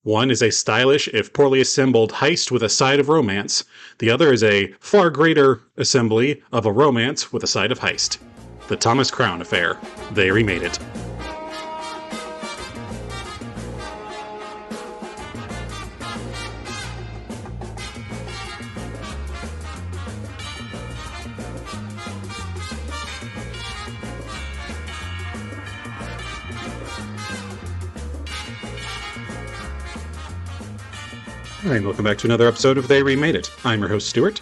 One is a stylish, if poorly assembled, heist with a side of romance. The other is a far greater assembly of a romance with a side of heist. The Thomas Crown Affair. They Remade It. All right, welcome back to another episode of They Remade It. I'm your host, Stuart.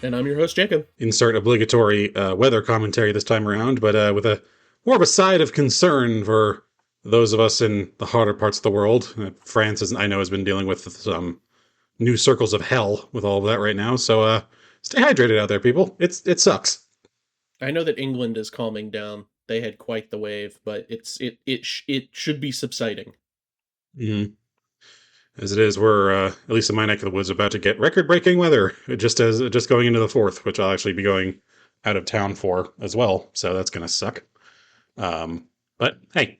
And I'm your host, Jacob. Insert obligatory weather commentary this time around, but with a more of a side of concern for those of us in the harder parts of the world. France, as I know, has been dealing with some new circles of hell with all of that right now, so stay hydrated out there, people. It sucks. I know that England is calming down. They had quite the wave, but it should be subsiding. Mm-hmm. As it is, we're, at least in my neck of the woods, about to get record-breaking weather, just going into the 4th, which I'll actually be going out of town for as well, so that's going to suck. But, hey,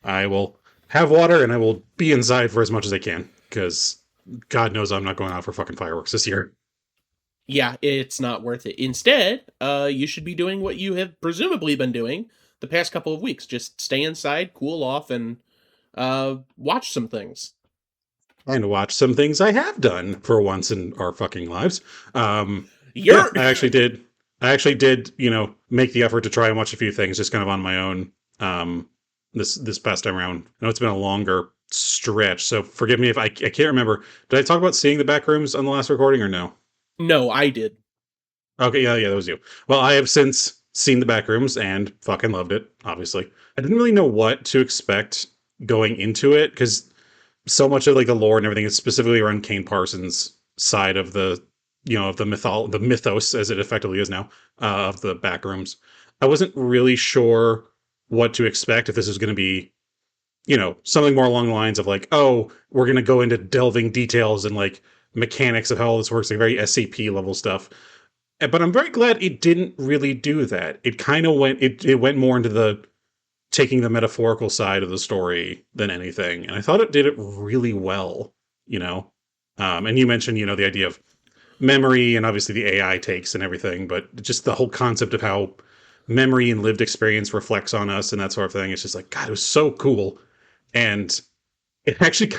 I will have water, and I will be inside for as much as I can, because God knows I'm not going out for fucking fireworks this year. Yeah, it's not worth it. Instead, you should be doing what you have presumably been doing the past couple of weeks. Just stay inside, cool off, and watch some things. And watch some things I have done for once in our fucking lives. I actually did, make the effort to try and watch a few things just kind of on my own this past time around. I know it's been a longer stretch, so forgive me if I can't remember. Did I talk about seeing the back rooms on the last recording or no? No, I did. Okay, yeah, that was you. Well, I have since seen the back rooms and fucking loved it, obviously. I didn't really know what to expect going into it, because so much of the lore and everything is specifically around Kane Parsons' side of the the mythos as it effectively is now of the backrooms. I wasn't really sure what to expect, if this was going to be, something more along the lines of we're going to go into delving details and mechanics of how all this works, very SCP level stuff. But I'm very glad it didn't really do that. It kind of went more into the taking the metaphorical side of the story than anything. And I thought it did it really well, and you mentioned, the idea of memory and obviously the AI takes and everything, but just the whole concept of how memory and lived experience reflects on us and that sort of thing. It's just God, it was so cool. And it actually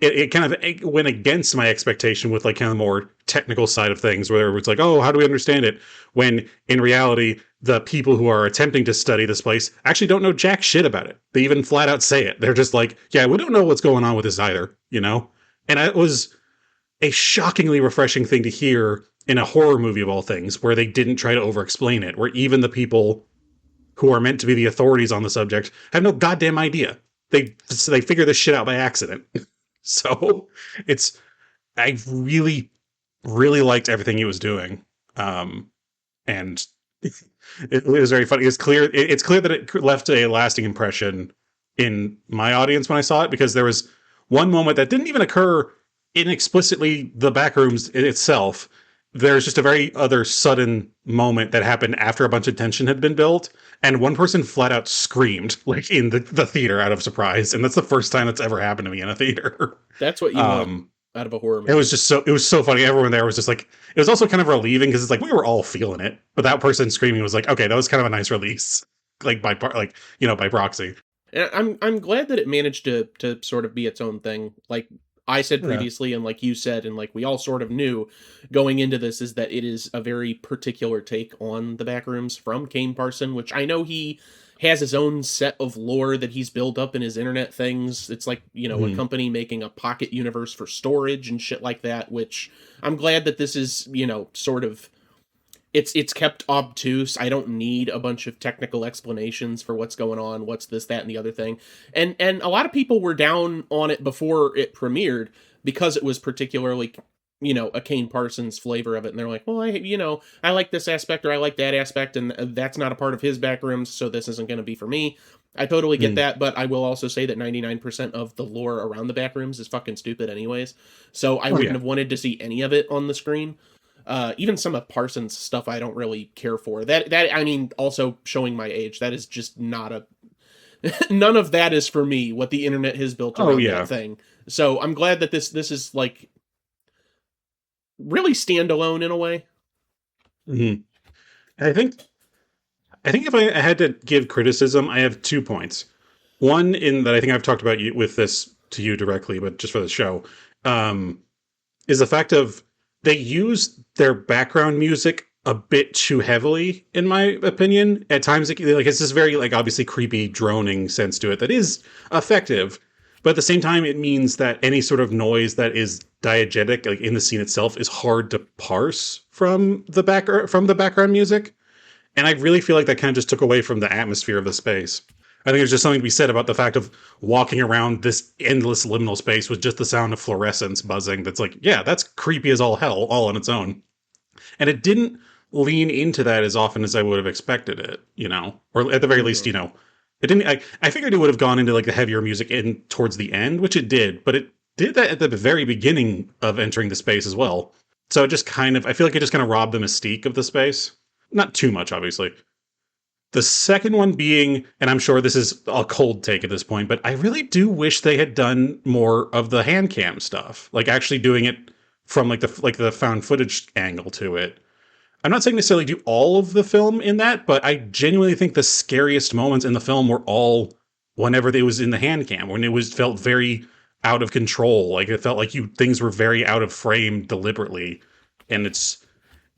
it went against my expectation with kind of the more technical side of things, where it's how do we understand it? When in reality, the people who are attempting to study this place actually don't know jack shit about it. They even flat out say it. They're just yeah, we don't know what's going on with this either, And it was a shockingly refreshing thing to hear in a horror movie of all things, where they didn't try to over-explain it, where even the people who are meant to be the authorities on the subject have no goddamn idea. They figure this shit out by accident. So I really, really liked everything he was doing. And it was very funny. It's clear that it left a lasting impression in my audience when I saw it, because there was one moment that didn't even occur in explicitly the backrooms itself. There's just a very other sudden moment that happened after a bunch of tension had been built, and one person flat out screamed in the theater out of surprise, and that's the first time that's ever happened to me in a theater. That's what you want out of a horror movie. It was so funny. Everyone there was just it was also kind of relieving, because it's we were all feeling it, but that person screaming was okay, that was kind of a nice release, by proxy. And I'm glad that it managed to sort of be its own thing. I said previously, and you said, and we all sort of knew going into this, is that it is a very particular take on the backrooms from Kane Parson, which I know he has his own set of lore that he's built up in his internet things. It's a company making a pocket universe for storage and shit like that, which I'm glad that this is, sort of, it's kept obtuse. I don't need a bunch of technical explanations for what's going on, what's this, that, and the other thing. And a lot of people were down on it before it premiered, because it was particularly, a Kane Parsons flavor of it. And they're well, I like this aspect, or I like that aspect, and that's not a part of his backrooms, so this isn't going to be for me. I totally get that, but I will also say that 99% of the lore around the backrooms is fucking stupid anyways. So I wouldn't have wanted to see any of it on the screen. Even some of Parsons' stuff I don't really care for. That I mean, also showing my age, that is just not a... None of that is for me, what the internet has built around that thing. So I'm glad that this is like really standalone in a way. Mhm. I think if I had to give criticism, I have 2 points. One in that I think I've talked about you with this to you directly, but just for the show, um, is the fact of they use their background music a bit too heavily, in my opinion. At times, it's this very like obviously creepy droning sense to it that is effective, but at the same time, it means that any sort of noise that is diegetic, like in the scene itself, is hard to parse from the background music. And I really feel like that kind of just took away from the atmosphere of the space. I think there's just something to be said about the fact of walking around this endless liminal space with just the sound of fluorescence buzzing. That's like, yeah, that's creepy as all hell, all on its own. And it didn't lean into that as often as I would have expected it, or at the very least, it didn't. I figured it would have gone into like the heavier music in towards the end, which it did, but it did that at the very beginning of entering the space as well. So it just kind of, I feel like it just kind of robbed the mystique of the space. Not too much, obviously. The second one being, and I'm sure this is a cold take at this point, but I really do wish they had done more of the hand cam stuff, like actually doing it from like the found footage angle to it. I'm not saying necessarily do all of the film in that, but I genuinely think the scariest moments in the film were all whenever it was in the hand cam, when it was felt very out of control, like it felt like things were very out of frame deliberately, and it's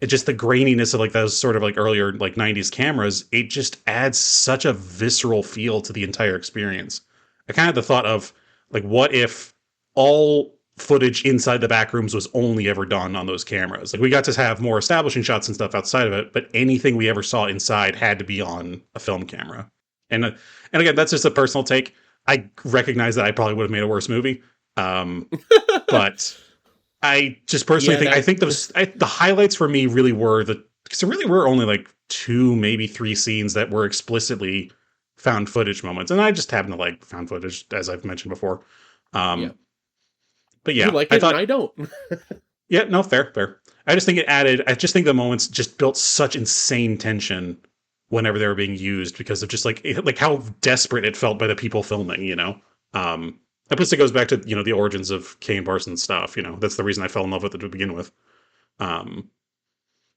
just the graininess of like those sort of like earlier like 90s cameras. It just adds such a visceral feel to the entire experience. I kind of had the thought of like, what if all footage inside the back rooms was only ever done on those cameras? Like we got to have more establishing shots and stuff outside of it, but anything we ever saw inside had to be on a film camera. And again, that's just a personal take. I recognize that I probably would have made a worse movie. But I just personally Yeah, think I that think the highlights for me really were because there really were only like two, maybe three scenes that were explicitly found footage moments, and I just happen to like found footage, as I've mentioned before. yeah. Um, but You yeah, like I it and thought, I don't. yeah, no, fair. I just think it added. I just think the moments just built such insane tension whenever they were being used because of just like how desperate it felt by the people filming. That plus it goes back to the origins of Kane Parsons stuff. That's the reason I fell in love with it to begin with. Um,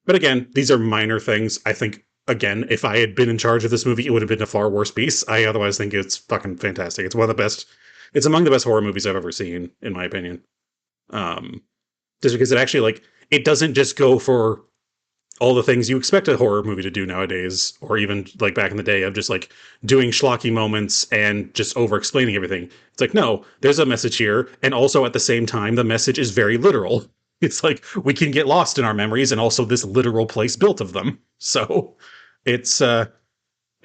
but again, these are minor things. I think again, if I had been in charge of this movie, it would have been a far worse piece. I otherwise think it's fucking fantastic. It's one of the best. It's among the best horror movies I've ever seen, in my opinion. Um, just because it actually it doesn't just go for all the things you expect a horror movie to do nowadays, or even like back in the day of just like doing schlocky moments and just over explaining everything. It's like, no, there's a message here. And also at the same time, the message is very literal. It's like we can get lost in our memories and also this literal place built of them. So it's, I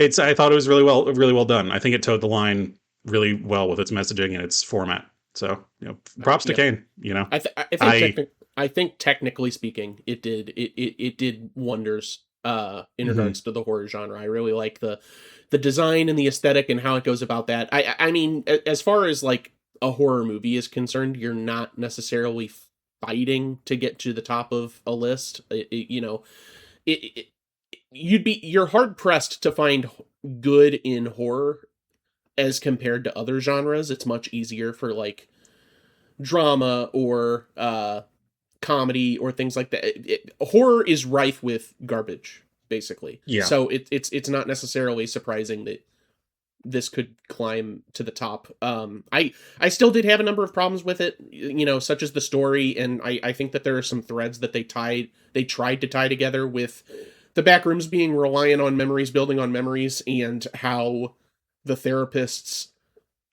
thought it was really well done. I think it towed the line really well with its messaging and its format. So, props to Yeah. Kane, I I think technically speaking, it did wonders in Mhm. regards to the horror genre. I really like the design and the aesthetic and how it goes about that. I mean, as far as like a horror movie is concerned, you're not necessarily fighting to get to the top of a list. It, it you're hard pressed to find good in horror as compared to other genres. It's much easier for like drama or comedy or things like that. Horror is rife with garbage, basically. Yeah. So it's not necessarily surprising that this could climb to the top. I still did have a number of problems with it, such as the story, and I think that there are some threads that they tried to tie together with the backrooms being reliant on memories, building on memories, and how the therapist's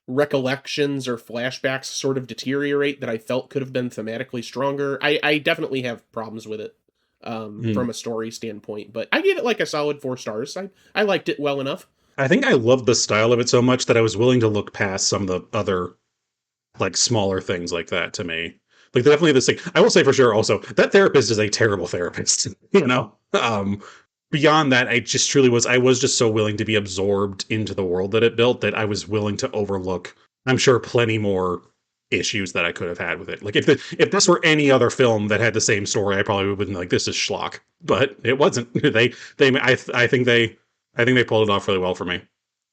recollections or flashbacks sort of deteriorate that I felt could have been thematically stronger. I definitely have problems with it Mhm. from a story standpoint, but I gave it like a solid 4 stars. I liked it well enough. I think I loved the style of it so much that I was willing to look past some of the other like smaller things like that to me. Like definitely this thing. I will say for sure also that therapist is a terrible therapist. Beyond that, I was just so willing to be absorbed into the world that it built that I was willing to overlook, I'm sure, plenty more issues that I could have had with it. Like if this were any other film that had the same story, I probably would have been like, this is schlock. But it wasn't. I think they pulled it off really well for me.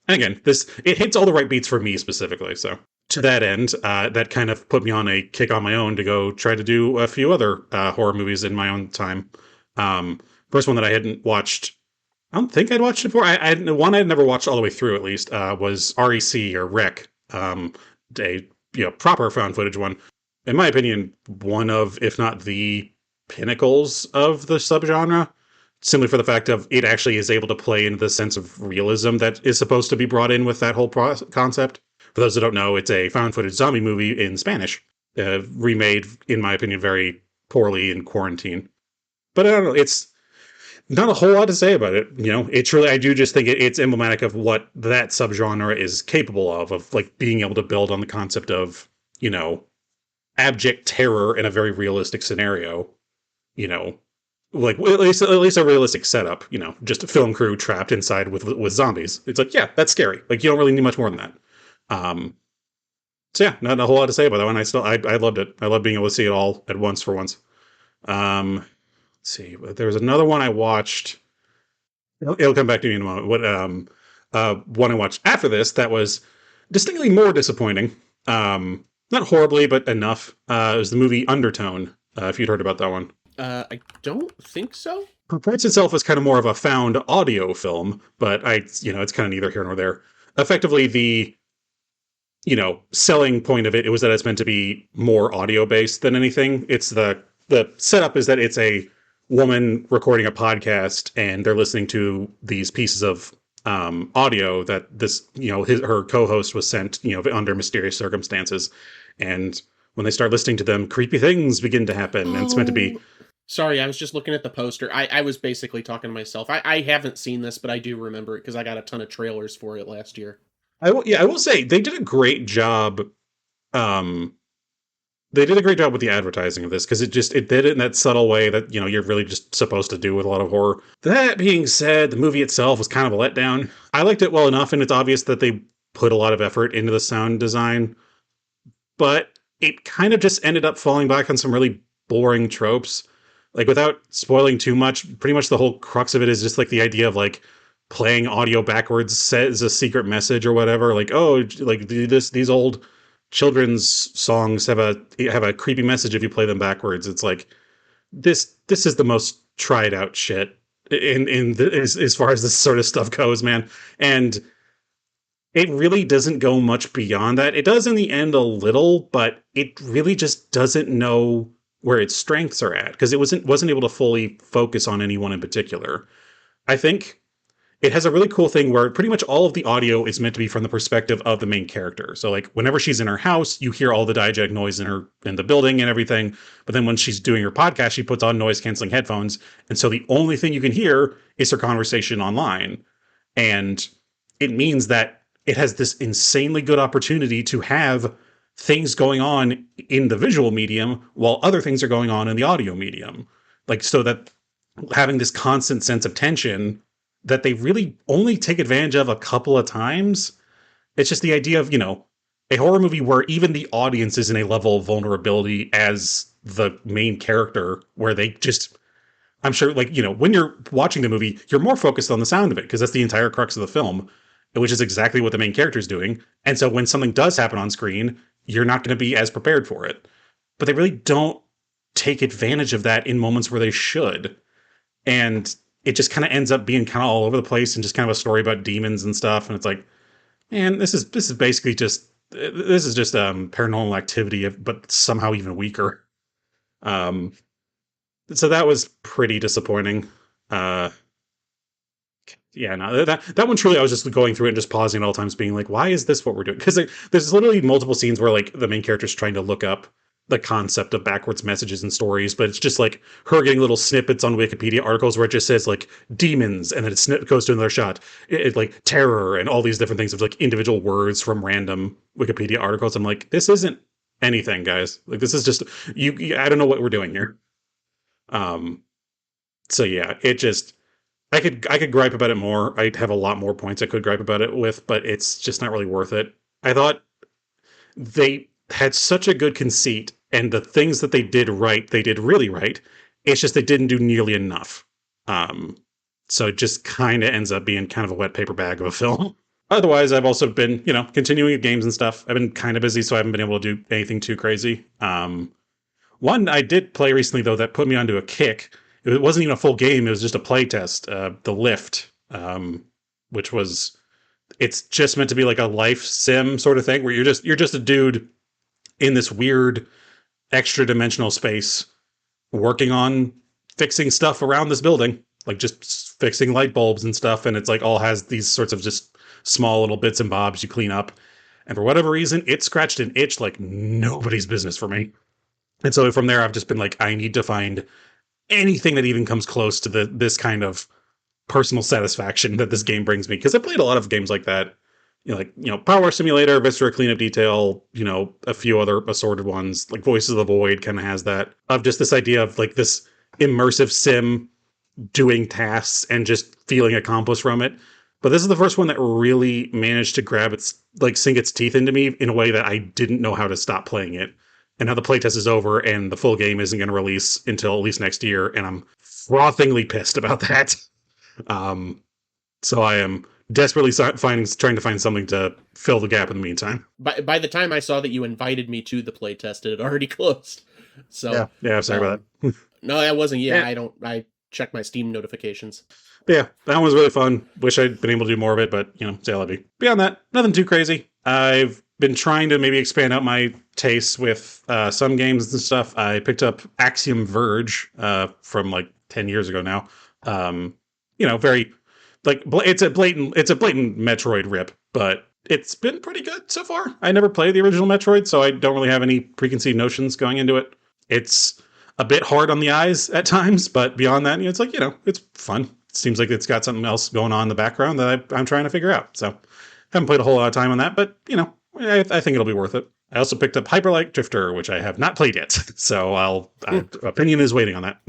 And again, it hits all the right beats for me specifically. So to that end, that kind of put me on a kick on my own to go try to do a few other horror movies in my own time. First one that I hadn't watched, I don't think I'd watched it before. One I'd never watched all the way through, at least, was REC or Rec, a proper found footage one. In my opinion, one of, if not the pinnacles of the subgenre, simply for the fact of it actually is able to play into the sense of realism that is supposed to be brought in with that whole concept. For those who don't know, it's a found footage zombie movie in Spanish, remade, in my opinion, very poorly in quarantine. But I don't know, it's not a whole lot to say about it. It's really, I do just think it's emblematic of what that subgenre is capable of like being able to build on the concept of, abject terror in a very realistic scenario, you know, like at least a realistic setup, just a film crew trapped inside with zombies. It's like, yeah, that's scary. Like, you don't really need much more than that. Um, so yeah, not a whole lot to say about that one. I loved it. I love being able to see it all at once for once. Let's see, there was another one I watched. It'll come back to me in a moment. One I watched after this that was distinctly more disappointing. Not horribly, but enough. It was the movie Undertone. If you'd heard about that one. I don't think so. Purports itself as kind of more of a found audio film, but it's kind of neither here nor there. Effectively, the selling point of it was that it's meant to be more audio based than anything. It's the setup is that it's a woman recording a podcast and they're listening to these pieces of audio that this her co-host was sent under mysterious circumstances, and when they start listening to them, creepy things begin to happen. And it's meant to be. Sorry, I was just looking at the poster. I was basically talking to myself. I haven't seen this, but I do remember it because I got a ton of trailers for it last year. I will say they did a great job. They did a great job with the advertising of this because it did it in that subtle way that you're really just supposed to do with a lot of horror. That being said, the movie itself was kind of a letdown. I liked it well enough, and it's obvious that they put a lot of effort into the sound design, but it kind of just ended up falling back on some really boring tropes. Like, without spoiling too much, pretty much the whole crux of it is just like the idea of like playing audio backwards says a secret message or whatever. Like, oh, like these old children's songs have a creepy message if you play them backwards. It's like this is the most tried out shit as far as this sort of stuff goes, man. And it really doesn't go much beyond that. It does in the end a little, but it really just doesn't know where its strengths are at because it wasn't able to fully focus on anyone in particular. I think it has a really cool thing where pretty much all of the audio is meant to be from the perspective of the main character. So like whenever she's in her house, you hear all the diegetic noise in the building and everything. But then when she's doing her podcast, she puts on noise canceling headphones. And so the only thing you can hear is her conversation online. And it means that it has this insanely good opportunity to have things going on in the visual medium while other things are going on in the audio medium. Like, so that having this constant sense of tension that they really only take advantage of a couple of times. It's just the idea of, a horror movie where even the audience is in a level of vulnerability as the main character, where they just, I'm sure, like, when you're watching the movie, you're more focused on the sound of it, because that's the entire crux of the film, which is exactly what the main character is doing. And so when something does happen on screen, you're not going to be as prepared for it. But they really don't take advantage of that in moments where they should. And it just kind of ends up being kind of all over the place and just kind of a story about demons and stuff. And it's like, man, this is basically just Paranormal Activity, but somehow even weaker. So that was pretty disappointing. Yeah, no, that one truly, I was just going through it and just pausing at all times, being like, why is this what we're doing? Because there's literally multiple scenes where like the main character's trying to look up the concept of backwards messages and stories, but it's just like her getting little snippets on Wikipedia articles where it just says like demons, and then it goes to another shot, it like terror and all these different things of like individual words from random Wikipedia articles. I'm like, this isn't anything, guys. Like, this is just I don't know what we're doing here. So yeah, it just. I could gripe about it more. I'd have a lot more points I could gripe about it with, but it's just not really worth it. I thought they had such a good conceit, and the things that they did right, they did really right. It's just they didn't do nearly enough. So it just kind of ends up being kind of a wet paper bag of a film. Otherwise, I've also been, continuing with games and stuff. I've been kind of busy, so I haven't been able to do anything too crazy. One I did play recently, though, that put me onto a kick. It wasn't even a full game. It was just a play test. The Lift, which was, it's just meant to be like a life sim sort of thing where you're just a dude in this weird extra dimensional space working on fixing stuff around this building, like just fixing light bulbs and stuff. And it's like all has these sorts of just small little bits and bobs you clean up. And for whatever reason, it scratched an itch like nobody's business for me. And so from there, I've just been like, I need to find anything that even comes close to this kind of personal satisfaction that this game brings me. Because I played a lot of games like that, Power Simulator, Viscera Cleanup Detail, a few other assorted ones, like Voices of the Void kind of has that, of just this idea of like this immersive sim doing tasks and just feeling accomplished from it. But this is the first one that really managed to sink its teeth into me in a way that I didn't know how to stop playing it. And now the playtest is over and the full game isn't going to release until at least next year. And I'm frothingly pissed about that. So I am desperately trying to find something to fill the gap in the meantime. By the time I saw that you invited me to the playtest, it had already closed. So yeah, sorry about that. No, that wasn't. Yeah, I check my Steam notifications. Yeah, that one was really fun. Wish I'd been able to do more of it, but say how it be. Beyond that, nothing too crazy. I've been trying to maybe expand out my tastes with some games and stuff. I picked up Axiom Verge from like 10 years ago now. Very like it's a blatant Metroid rip, but it's been pretty good so far. I never played the original Metroid, so I don't really have any preconceived notions going into it. It's a bit hard on the eyes at times, but beyond that, it's like, it's fun. It seems like it's got something else going on in the background that I'm trying to figure out. So haven't played a whole lot of time on that, but I think it'll be worth it. I also picked up Hyperlight Drifter, which I have not played yet. So opinion is waiting on that.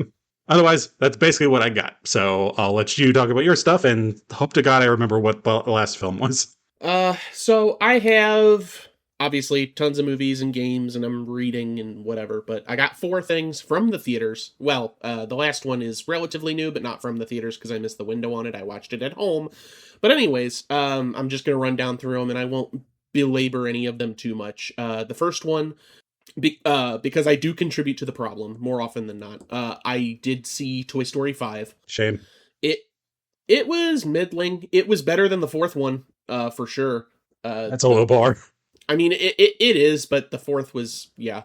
Otherwise, that's basically what I got. So I'll let you talk about your stuff and hope to God I remember what the last film was. So I have obviously tons of movies and games and I'm reading and whatever, but I got 4 things from the theaters. Well, the last one is relatively new, but not from the theaters because I missed the window on it. I watched it at home. But anyways, I'm just going to run down through them and I won't belabor any of them too much. The first one, because I do contribute to the problem more often than not, I did see Toy Story 5. Shame. It was middling. It was better than the 4th one, for sure. That's a low bar. I mean, it is, but the 4th was, yeah.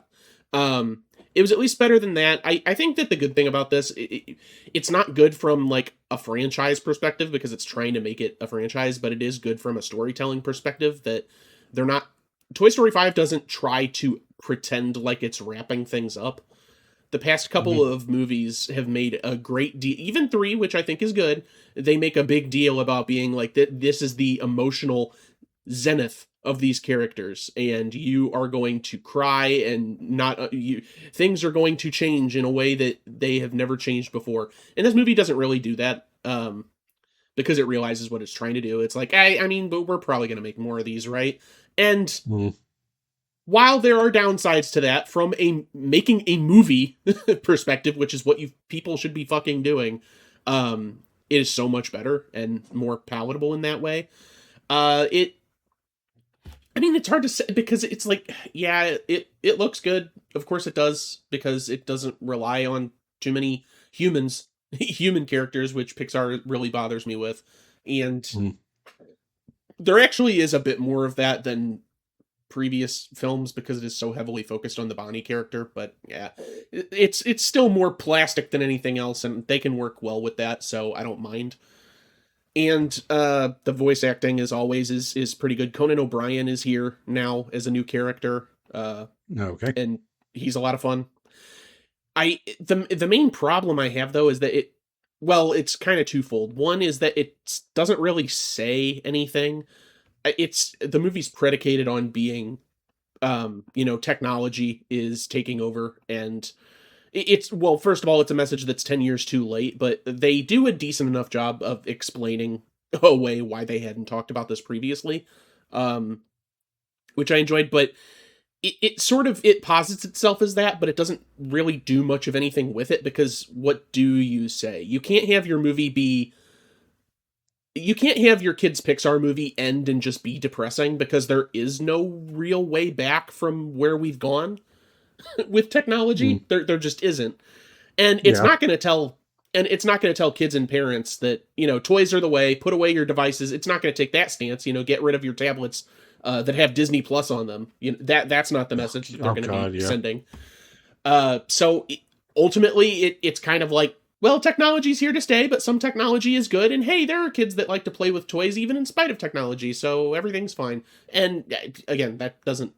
It was at least better than that. I think that the good thing about this, it's not good from like a franchise perspective because it's trying to make it a franchise, but it is good from a storytelling perspective that they're not. Toy Story 5 doesn't try to pretend like it's wrapping things up. The past couple of movies have made a great deal, even 3, which I think is good. They make a big deal about being like, this is the emotional zenith of these characters, and you are going to cry and not, things are going to change in a way that they have never changed before. And this movie doesn't really do that, because it realizes what it's trying to do. It's like, I mean, but we're probably going to make more of these, right? And while there are downsides to that, from making a movie perspective, which is what people should be fucking doing, it is so much better and more palatable in that way. I mean, it's hard to say because it's like, yeah, it looks good. Of course it does, because it doesn't rely on too many human characters, which Pixar really bothers me with. And there actually is a bit more of that than previous films because it is so heavily focused on the Bonnie character. But yeah, it's still more plastic than anything else, and they can work well with that, so I don't mind. And the voice acting, as always, is pretty good. Conan O'Brien is here now as a new character. Okay. And he's a lot of fun. The main problem I have, though, is that it's kind of twofold. One is that it doesn't really say anything. The movie's predicated on being, technology is taking over, and first of all, it's a message that's 10 years too late, but they do a decent enough job of explaining away why they hadn't talked about this previously, which I enjoyed, but it posits itself as that, but it doesn't really do much of anything with it, because what do you say? You can't have your movie be you can't have your kid's Pixar movie end and just be depressing, because there is no real way back from where we've gone with technology. There just isn't. And it's Yeah. not going to tell kids and parents that, toys are the way, put away your devices. It's not going to take that stance, get rid of your tablets that have Disney Plus on them. That's not the message that they're going to be sending. So ultimately it's kind of like, well, technology's here to stay, but some technology is good. And hey, there are kids that like to play with toys even in spite of technology. So everything's fine. And again, that doesn't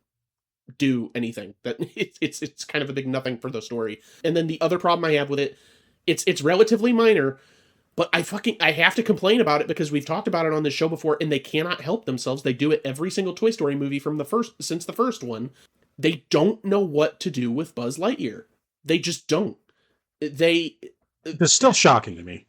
do anything. That it's kind of a big nothing for the story. And then the other problem I have with it, it's relatively minor, but I have to complain about it because we've talked about it on this show before, and they cannot help themselves. They do it every single Toy Story movie since the first one. They don't know what to do with Buzz Lightyear. They just don't. It's still shocking to me.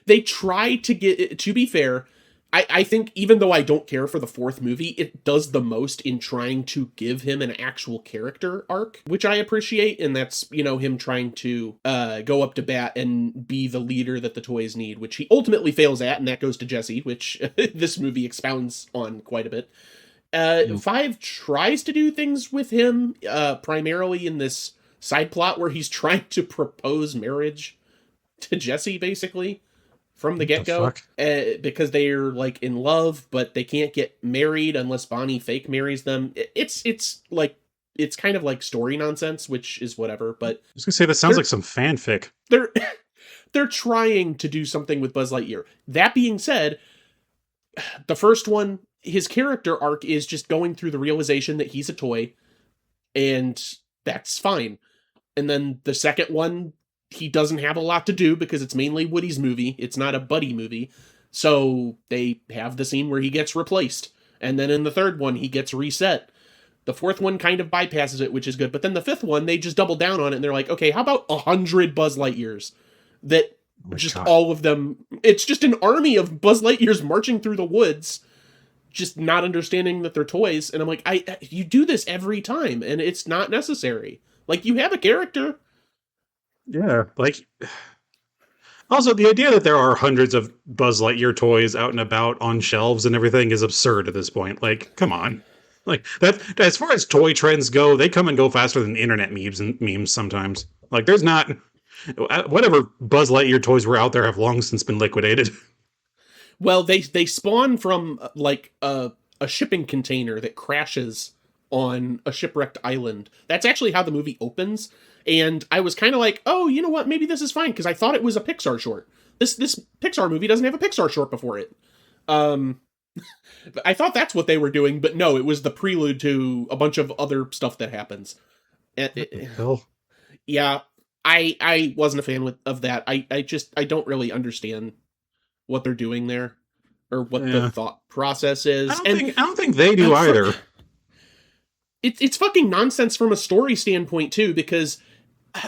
They try to get, to be fair, I think even though I don't care for the fourth movie, it does the most in trying to give him an actual character arc, which I appreciate. And that's, him trying to go up to bat and be the leader that the toys need, which he ultimately fails at. And that goes to Jessie, which this movie expounds on quite a bit. 5 tries to do things with him, primarily in this side plot where he's trying to propose marriage to Jessie, basically. From the get-go, because they're like in love, but they can't get married unless Bonnie fake marries them. It's kind of like story nonsense, which is whatever. But I was gonna say, that sounds like some fanfic. They're trying to do something with Buzz Lightyear. That being said, the first one, his character arc is just going through the realization that he's a toy, and that's fine. And then the second one, he doesn't have a lot to do because it's mainly Woody's movie. It's not a buddy movie. So they have the scene where he gets replaced. And then in the third one, he gets reset. The fourth one kind of bypasses it, which is good. But then the fifth one, they just double down on it. And they're like, okay, how about 100 Buzz Lightyears? That all of them, it's just an army of Buzz Lightyears marching through the woods, just not understanding that they're toys. And I'm like, you do this every time, and it's not necessary. Like, you have a character. Yeah, also the idea that there are hundreds of Buzz Lightyear toys out and about on shelves and everything is absurd at this point. Like, come on. Like, that as far as toy trends go, they come and go faster than internet memes sometimes. Like, there's not, whatever Buzz Lightyear toys were out there have long since been liquidated. Well, they spawn from like a shipping container that crashes on a shipwrecked island. That's actually how the movie opens. And I was kind of like, oh, you know what? Maybe this is fine, because I thought it was a Pixar short. This Pixar movie doesn't have a Pixar short before it. I thought that's what they were doing, but no, it was the prelude to a bunch of other stuff that happens. Yeah, I wasn't a fan of that. I don't really understand what they're doing there, or what the thought process is. I don't think they do either. It's fucking nonsense from a story standpoint too, because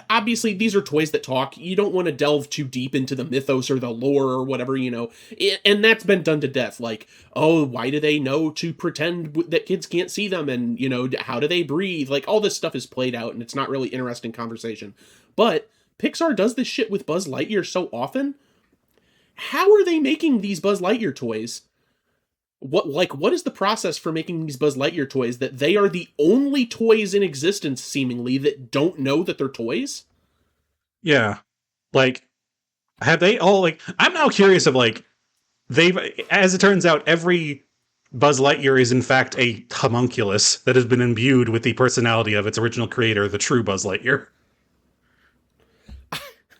obviously these are toys that talk. You don't want to delve too deep into the mythos or the lore or whatever, and that's been done to death. Like, oh, why do they know to pretend that kids can't see them? And, how do they breathe? Like, all this stuff is played out, and it's not really interesting conversation. But Pixar does this shit with Buzz Lightyear so often. How are they making these Buzz Lightyear toys? What is the process for making these Buzz Lightyear toys that they are the only toys in existence, seemingly, that don't know that they're toys? Yeah. Like, have they all, I'm now curious of, as it turns out, every Buzz Lightyear is in fact a homunculus that has been imbued with the personality of its original creator, the true Buzz Lightyear.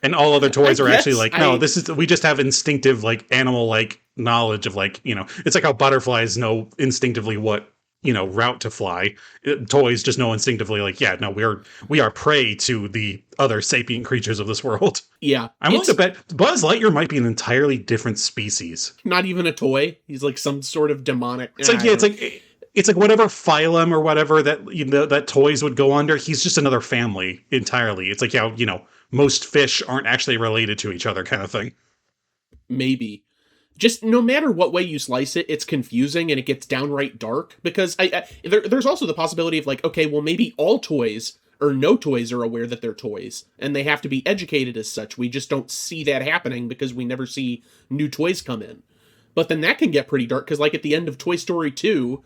And all other toys are actually no, we just have instinctive, animal-like knowledge of, it's like how butterflies know instinctively what, route to fly. Toys just know instinctively, we are prey to the other sapient creatures of this world. Yeah. I'm willing to bet Buzz Lightyear might be an entirely different species. Not even a toy. He's like some sort of demonic. It's like whatever phylum or whatever that, that toys would go under, he's just another family entirely. It's like how, most fish aren't actually related to each other kind of thing. Maybe. Just no matter what way you slice it, it's confusing and it gets downright dark, because there's also the possibility of okay, well, maybe all toys or no toys are aware that they're toys, and they have to be educated as such. We just don't see that happening because we never see new toys come in. But then that can get pretty dark, because like at the end of Toy Story 2,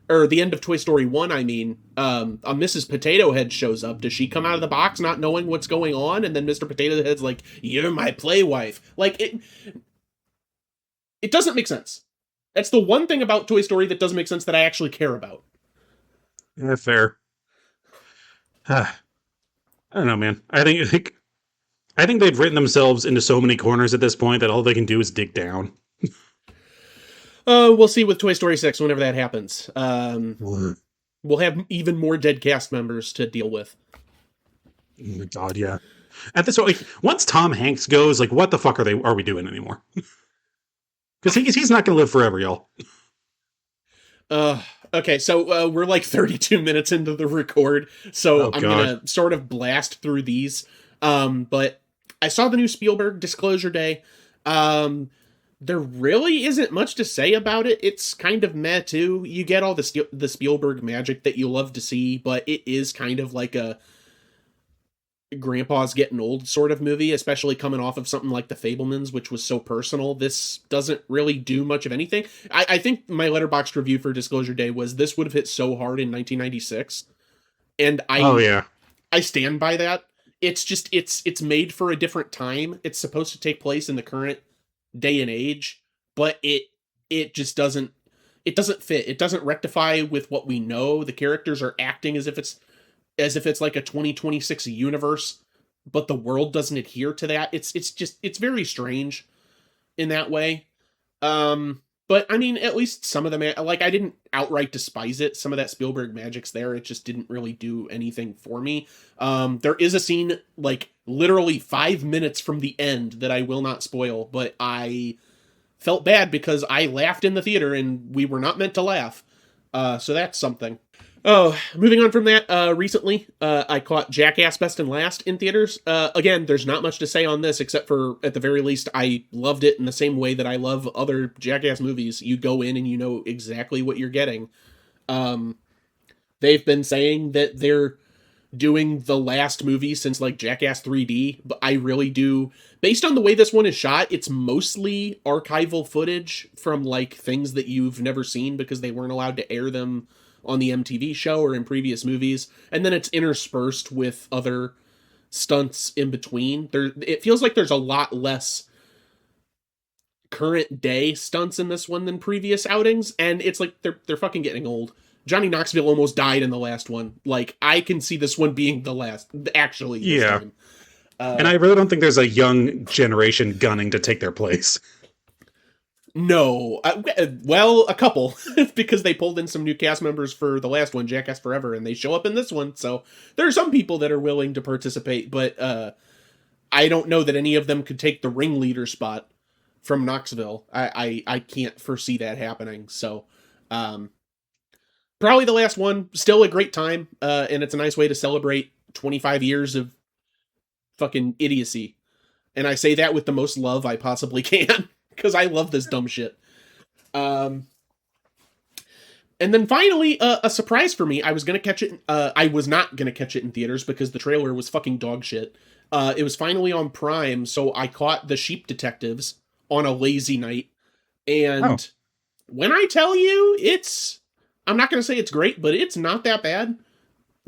or the end of Toy Story 1, I mean, a Mrs. Potato Head shows up. Does she come out of the box not knowing what's going on? And then Mr. Potato Head's like, "You're my play wife." Like, it doesn't make sense. That's the one thing about Toy Story that doesn't make sense that I actually care about. Yeah, fair. I don't know, man. I think they've written themselves into so many corners at this point that all they can do is dig down. We'll see with Toy Story 6 whenever that happens. We'll have even more dead cast members to deal with. Oh my god, yeah. At this point, like, once Tom Hanks goes, like, what the fuck are we doing anymore? Because he's not going to live forever, y'all. Okay, so we're like 32 minutes into the record, so I'm going to sort of blast through these. But I saw the new Spielberg Disclosure Day. There really isn't much to say about it. It's kind of meh, too. You get all the Spielberg magic that you love to see, but it is kind of like a Grandpa's Getting Old sort of movie, especially coming off of something like The Fabelmans, which was so personal. This doesn't really do much of anything. I think my Letterboxd review for Disclosure Day was this would have hit so hard in 1996. And I stand by that. It's just, it's made for a different time. It's supposed to take place in the current day and age, but it just doesn't fit. It doesn't rectify with what we know. The characters are acting as if it's like a 2026 universe, but the world doesn't adhere to that. It's very strange in that way. But I mean, at least some of them, like, I didn't outright despise it. Some of that Spielberg magic's there. It just didn't really do anything for me. There is a scene, like, literally 5 minutes from the end that I will not spoil, but I felt bad because I laughed in the theater and we were not meant to laugh. So that's something. Oh, moving on from that, recently, I caught Jackass Best and Last in theaters. Again, there's not much to say on this, except for, at the very least, I loved it in the same way that I love other Jackass movies. You go in and you know exactly what you're getting. They've been saying that they're doing the last movie since, like, Jackass 3D, but I really do. Based on the way this one is shot, it's mostly archival footage from, like, things that you've never seen because they weren't allowed to air them on the MTV show or in previous movies, and then it's interspersed with other stunts in between. It feels like there's a lot less current day stunts in this one than previous outings, and it's like they're fucking getting old. Johnny Knoxville almost died in the last one. Like, I can see this one being the last, actually. Yeah. And I really don't think there's a young generation gunning to take their place. No. Well, a couple, because they pulled in some new cast members for the last one, Jackass Forever, and they show up in this one, so there are some people that are willing to participate, but I don't know that any of them could take the ringleader spot from Knoxville. I can't foresee that happening, so probably the last one. Still a great time, and it's a nice way to celebrate 25 years of fucking idiocy, and I say that with the most love I possibly can. Because I love this dumb shit. And then finally, a surprise for me. I was gonna catch it. I was not gonna catch it in theaters because the trailer was fucking dog shit. It was finally on Prime, so I caught The Sheep Detectives on a lazy night. And when I tell you, I'm not gonna say it's great, but it's not that bad.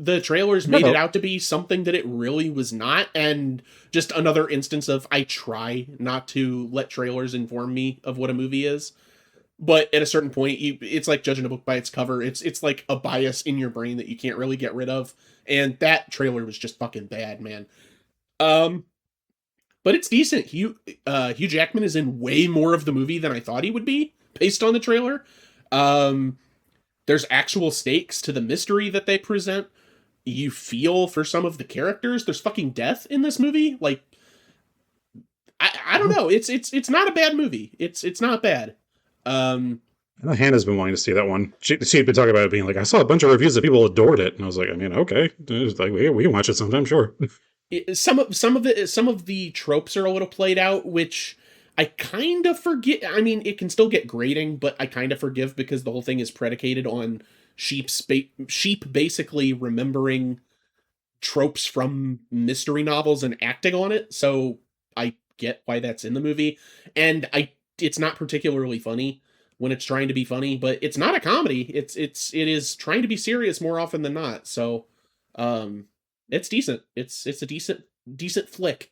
The trailers made it out to be something that it really was not, and just another instance of I try not to let trailers inform me of what a movie is. But at a certain point, it's like judging a book by its cover. It's like a bias in your brain that you can't really get rid of, and that trailer was just fucking bad, man. But it's decent. Hugh Jackman is in way more of the movie than I thought he would be, based on the trailer. There's actual stakes to the mystery that they present. You feel for some of the characters. There's fucking death in this movie. Like, I don't know. It's not a bad movie. It's not bad. I know Hannah's been wanting to see that one. She'd been talking about it being like, I saw a bunch of reviews that people adored it, and I was like, I mean, okay, like we can watch it sometime, sure. Some of the tropes are a little played out, which I kind of forget. I mean, it can still get grating, but I kind of forgive because the whole thing is predicated on sheep basically remembering tropes from mystery novels and acting on it, so I get why that's in the movie. And it's not particularly funny when it's trying to be funny, but it's not a comedy. It is trying to be serious more often than not. So it's decent. It's a decent flick.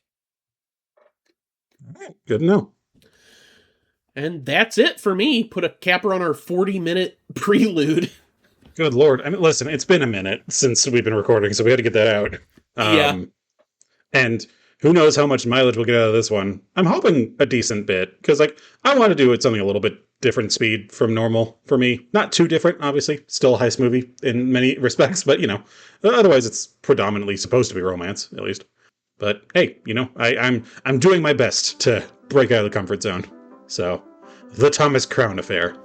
Good to know. And that's it for me. Put a capper on our 40-minute prelude. Good Lord. I mean, listen, it's been a minute since we've been recording, so we had to get that out. Yeah. And who knows how much mileage we'll get out of this one. I'm hoping a decent bit, because I want to do it something a little bit different speed from normal for me. Not too different, obviously. Still a heist movie in many respects, but, otherwise it's predominantly supposed to be romance, at least. But hey, I'm doing my best to break out of the comfort zone. So, the Thomas Crown Affair.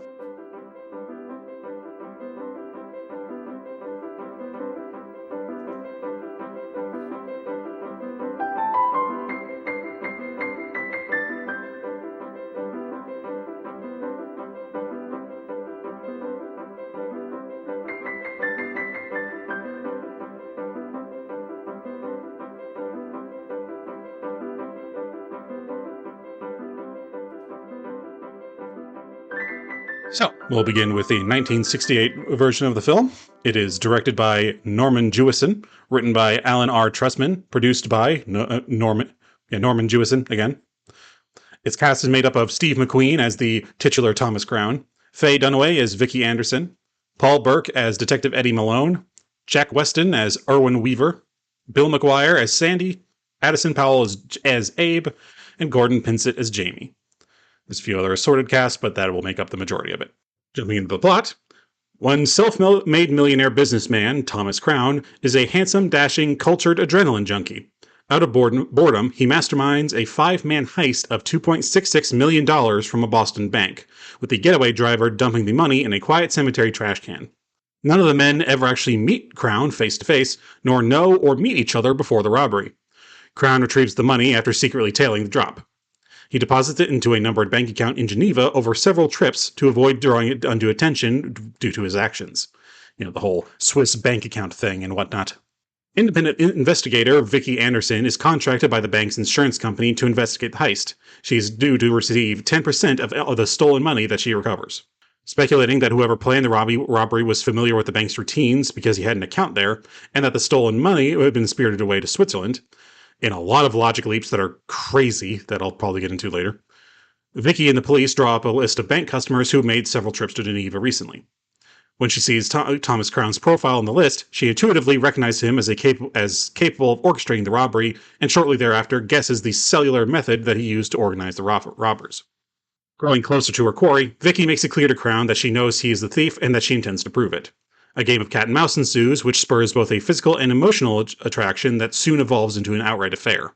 So, we'll begin with the 1968 version of the film. It is directed by Norman Jewison, written by Alan R. Trestman, produced by Norman Jewison again. Its cast is made up of Steve McQueen as the titular Thomas Crown, Faye Dunaway as Vicky Anderson, Paul Burke as Detective Eddie Malone, Jack Weston as Erwin Weaver, Bill McGuire as Sandy, Addison Powell as Abe, and Gordon Pinsett as Jamie. There's a few other assorted casts, but that will make up the majority of it. Jumping into the plot, one self-made millionaire businessman, Thomas Crown, is a handsome, dashing, cultured adrenaline junkie. Out of boredom, he masterminds a 5-man heist of $2.66 million from a Boston bank, with the getaway driver dumping the money in a quiet cemetery trash can. None of the men ever actually meet Crown face-to-face, nor know or meet each other before the robbery. Crown retrieves the money after secretly tailing the drop. He deposits it into a numbered bank account in Geneva over several trips to avoid drawing it undue attention due to his actions. The whole Swiss bank account thing and whatnot. Independent investigator Vicky Anderson is contracted by the bank's insurance company to investigate the heist. She is due to receive 10% of the stolen money that she recovers. Speculating that whoever planned the robbery was familiar with the bank's routines because he had an account there, and that the stolen money had been spirited away to Switzerland, in a lot of logic leaps that are crazy that I'll probably get into later, Vicky and the police draw up a list of bank customers who made several trips to Geneva recently. When she sees Thomas Crown's profile on the list, she intuitively recognizes him as capable of orchestrating the robbery, and shortly thereafter guesses the cellular method that he used to organize the robbers. Growing closer to her quarry, Vicky makes it clear to Crown that she knows he is the thief and that she intends to prove it. A game of cat and mouse ensues, which spurs both a physical and emotional attraction that soon evolves into an outright affair.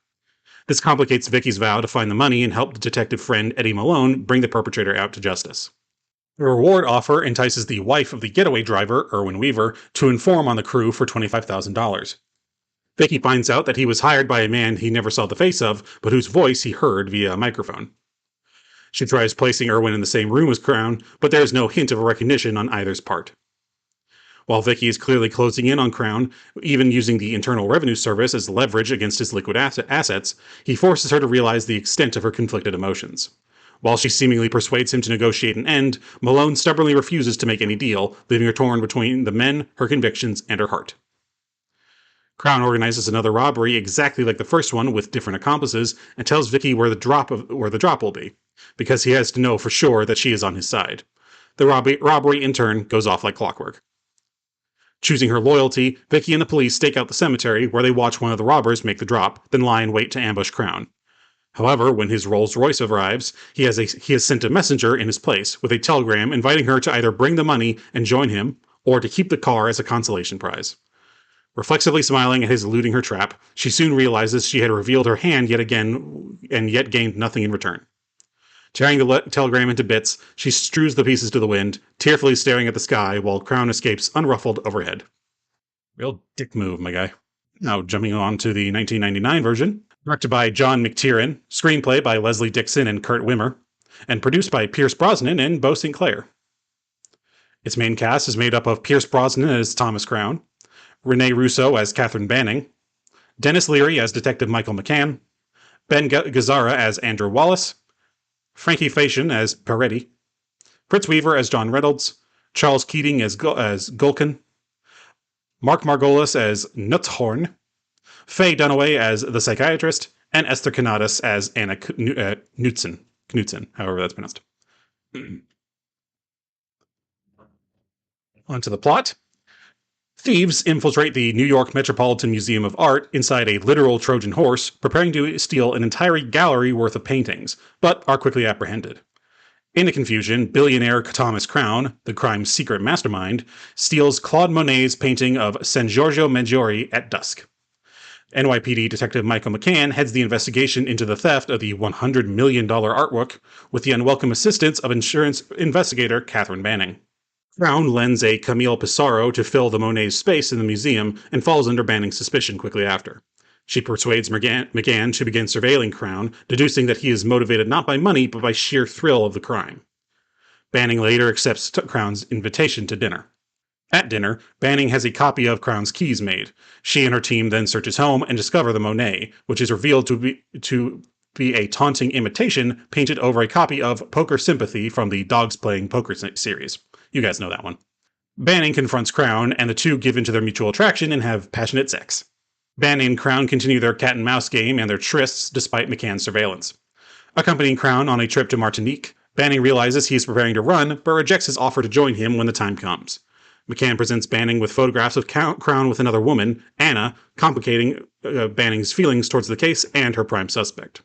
This complicates Vicky's vow to find the money and help the detective friend Eddie Malone bring the perpetrator out to justice. The reward offer entices the wife of the getaway driver, Erwin Weaver, to inform on the crew for $25,000. Vicky finds out that he was hired by a man he never saw the face of, but whose voice he heard via a microphone. She tries placing Erwin in the same room as Crown, but there is no hint of a recognition on either's part. While Vicky is clearly closing in on Crown, even using the Internal Revenue Service as leverage against his liquid assets, he forces her to realize the extent of her conflicted emotions. While she seemingly persuades him to negotiate an end, Malone stubbornly refuses to make any deal, leaving her torn between the men, her convictions, and her heart. Crown organizes another robbery exactly like the first one with different accomplices and tells Vicky where the drop will be, because he has to know for sure that she is on his side. The robbery in turn goes off like clockwork. Choosing her loyalty, Vicky and the police stake out the cemetery where they watch one of the robbers make the drop, then lie in wait to ambush Crown. However, when his Rolls-Royce arrives, he has sent a messenger in his place with a telegram inviting her to either bring the money and join him, or to keep the car as a consolation prize. Reflexively smiling at his eluding her trap, she soon realizes she had revealed her hand yet again and yet gained nothing in return. Tearing the telegram into bits, she strews the pieces to the wind, tearfully staring at the sky while Crown escapes unruffled overhead. Real dick move, my guy. Now, jumping on to the 1999 version, directed by John McTiernan, screenplay by Leslie Dixon and Kurt Wimmer, and produced by Pierce Brosnan and Beau Sinclair. Its main cast is made up of Pierce Brosnan as Thomas Crown, Renee Russo as Catherine Banning, Dennis Leary as Detective Michael McCann, Ben Gazzara as Andrew Wallace, Frankie Fashion as Peretti, Fritz Weaver as John Reynolds, Charles Keating as Gulkin, Mark Margolis as Nutzhorn, Faye Dunaway as the psychiatrist, and Esther Kanadas as Anna Knutson, however that's pronounced. On to the plot. Thieves infiltrate the New York Metropolitan Museum of Art inside a literal Trojan horse, preparing to steal an entire gallery worth of paintings, but are quickly apprehended. In the confusion, billionaire Thomas Crown, the crime's secret mastermind, steals Claude Monet's painting of San Giorgio Maggiore at dusk. NYPD Detective Michael McCann heads the investigation into the theft of the $100 million artwork with the unwelcome assistance of insurance investigator Catherine Banning. Crown lends a Camille Pissarro to fill the Monet's space in the museum and falls under Banning's suspicion quickly after. She persuades McGann to begin surveilling Crown, deducing that he is motivated not by money but by sheer thrill of the crime. Banning later accepts Crown's invitation to dinner. At dinner, Banning has a copy of Crown's keys made. She and her team then search his home and discover the Monet, which is revealed to be a taunting imitation painted over a copy of Poker Sympathy from the Dogs Playing Poker series. You guys know that one. Banning confronts Crown, and the two give into their mutual attraction and have passionate sex. Banning and Crown continue their cat-and-mouse game and their trysts despite McCann's surveillance. Accompanying Crown on a trip to Martinique, Banning realizes he is preparing to run, but rejects his offer to join him when the time comes. McCann presents Banning with photographs of Crown with another woman, Anna, complicating Banning's feelings towards the case and her prime suspect.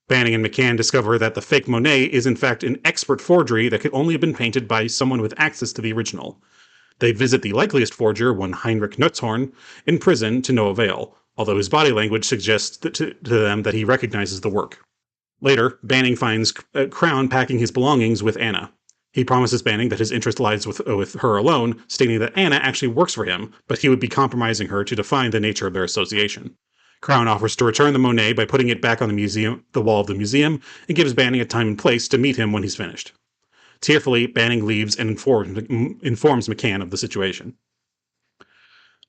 Banning and McCann discover that the fake Monet is in fact an expert forgery that could only have been painted by someone with access to the original. They visit the likeliest forger, one Heinrich Nutzhorn, in prison to no avail, although his body language suggests to them that he recognizes the work. Later, Banning finds Crown packing his belongings with Anna. He promises Banning that his interest lies with her alone, stating that Anna actually works for him, but he would be compromising her to define the nature of their association. Crown offers to return the Monet by putting it back on the wall of the museum, and gives Banning a time and place to meet him when he's finished. Tearfully, Banning leaves and informs McCann of the situation.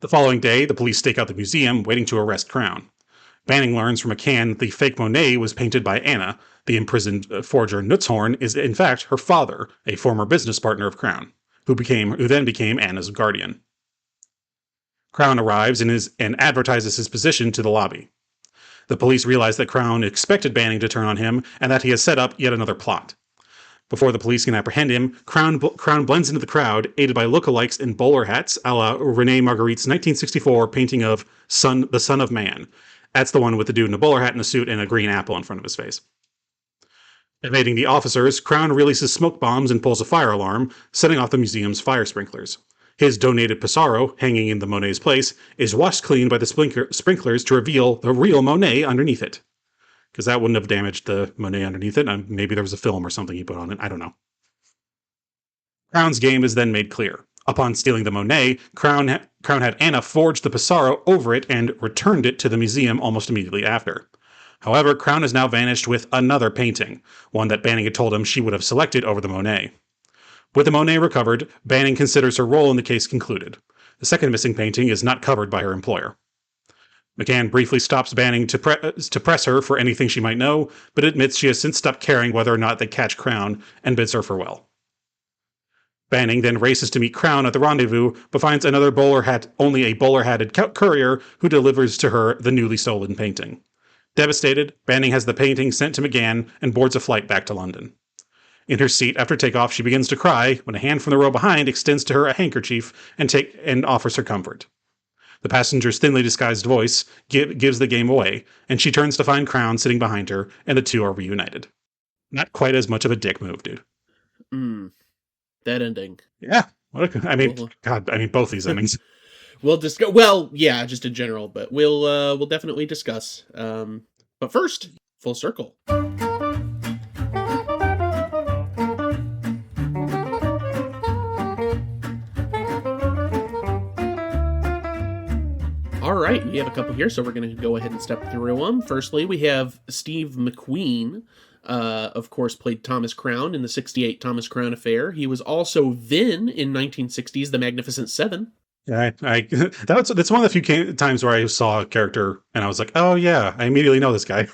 The following day, the police stake out the museum, waiting to arrest Crown. Banning learns from McCann that the fake Monet was painted by Anna. The imprisoned forger Nutzhorn is in fact her father, a former business partner of Crown, who then became Anna's guardian. Crown arrives and advertises his position to the lobby. The police realize that Crown expected Banning to turn on him and that he has set up yet another plot. Before the police can apprehend him, Crown blends into the crowd, aided by lookalikes in bowler hats a la René Magritte's 1964 painting of The Son of Man. That's the one with the dude in a bowler hat and a suit and a green apple in front of his face. Evading the officers, Crown releases smoke bombs and pulls a fire alarm, setting off the museum's fire sprinklers. His donated Pissarro, hanging in the Monet's place, is washed clean by the sprinklers to reveal the real Monet underneath it. Because that wouldn't have damaged the Monet underneath it. Maybe there was a film or something he put on it. I don't know. Crown's game is then made clear. Upon stealing the Monet, Crown had Anna forge the Pissarro over it and returned it to the museum almost immediately after. However, Crown has now vanished with another painting, one that Banning had told him she would have selected over the Monet. With the Monet recovered, Banning considers her role in the case concluded. The second missing painting is not covered by her employer. McCann briefly stops Banning to press her for anything she might know, but admits she has since stopped caring whether or not they catch Crown and bids her farewell. Banning then races to meet Crown at the rendezvous, but finds only a bowler-hatted courier who delivers to her the newly stolen painting. Devastated, Banning has the painting sent to McGann and boards a flight back to London. In her seat after takeoff, she begins to cry when a hand from the row behind extends to her a handkerchief and offers her comfort. The passenger's thinly disguised voice gives the game away, and she turns to find Crown sitting behind her, and the two are reunited. Not quite as much of a dick move, dude. That ending. Yeah. Both these endings. We'll discuss. Well, yeah, just in general, but we'll definitely discuss. But first, full circle. All right, we have a couple here, so we're going to go ahead and step through them. Firstly, we have Steve McQueen, of course, played Thomas Crown in the 1968 Thomas Crown Affair. He was also Vin in 1960's The Magnificent Seven. Yeah, that's one of the few times where I saw a character and I was like, oh yeah, I immediately know this guy.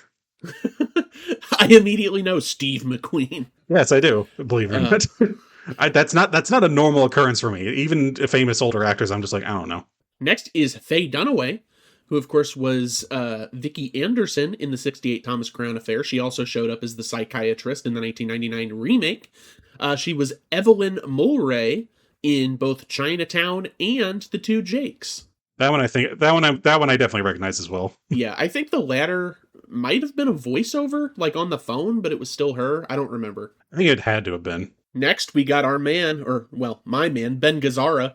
I immediately know Steve McQueen. Yes, I do. Believe it or Uh, not. That's not a normal occurrence for me. Even famous older actors, I'm just like, I don't know. Next is Faye Dunaway, who of course was Vicki Anderson in the '68 Thomas Crown Affair. She also showed up as the psychiatrist in the 1999 remake. She was Evelyn Mulray in both Chinatown and The Two Jakes. That one I definitely recognize as well. Yeah, I think the latter might have been a voiceover, like on the phone, but it was still her. I don't remember. I think it had to have been. Next, we got our man, or, well, my man, Ben Gazzara,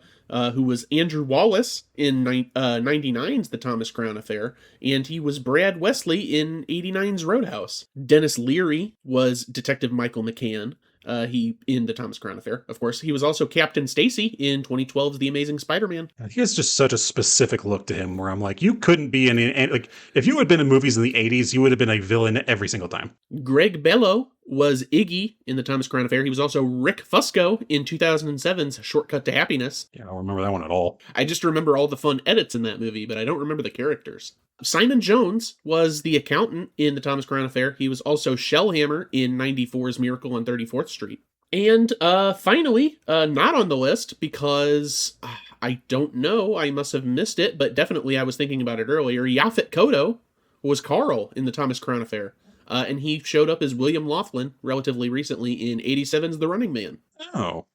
who was Andrew Wallace in 99's The Thomas Crown Affair, and he was Brad Wesley in 89's Roadhouse. Dennis Leary was Detective Michael McCann, he in The Thomas Crown Affair, of course. He was also Captain Stacy in 2012's The Amazing Spider-Man. He has just such a specific look to him where I'm like, you couldn't be like, if you had been in movies in the 80s, you would have been a villain every single time. Greg Bello was Iggy in The Thomas Crown Affair. He was also Rick Fusco in 2007's Shortcut to Happiness. Yeah, I don't remember that one at all. I just remember all the fun edits in that movie, but I don't remember the characters. Simon Jones was the accountant in The Thomas Crown Affair. He was also Shellhammer in 94's Miracle on 34th Street. And finally, not on the list because I don't know, I must have missed it, but definitely I was thinking about it earlier. Yaphet Kotto was Carl in The Thomas Crown Affair. And he showed up as William Laughlin relatively recently in 87's The Running Man. Oh,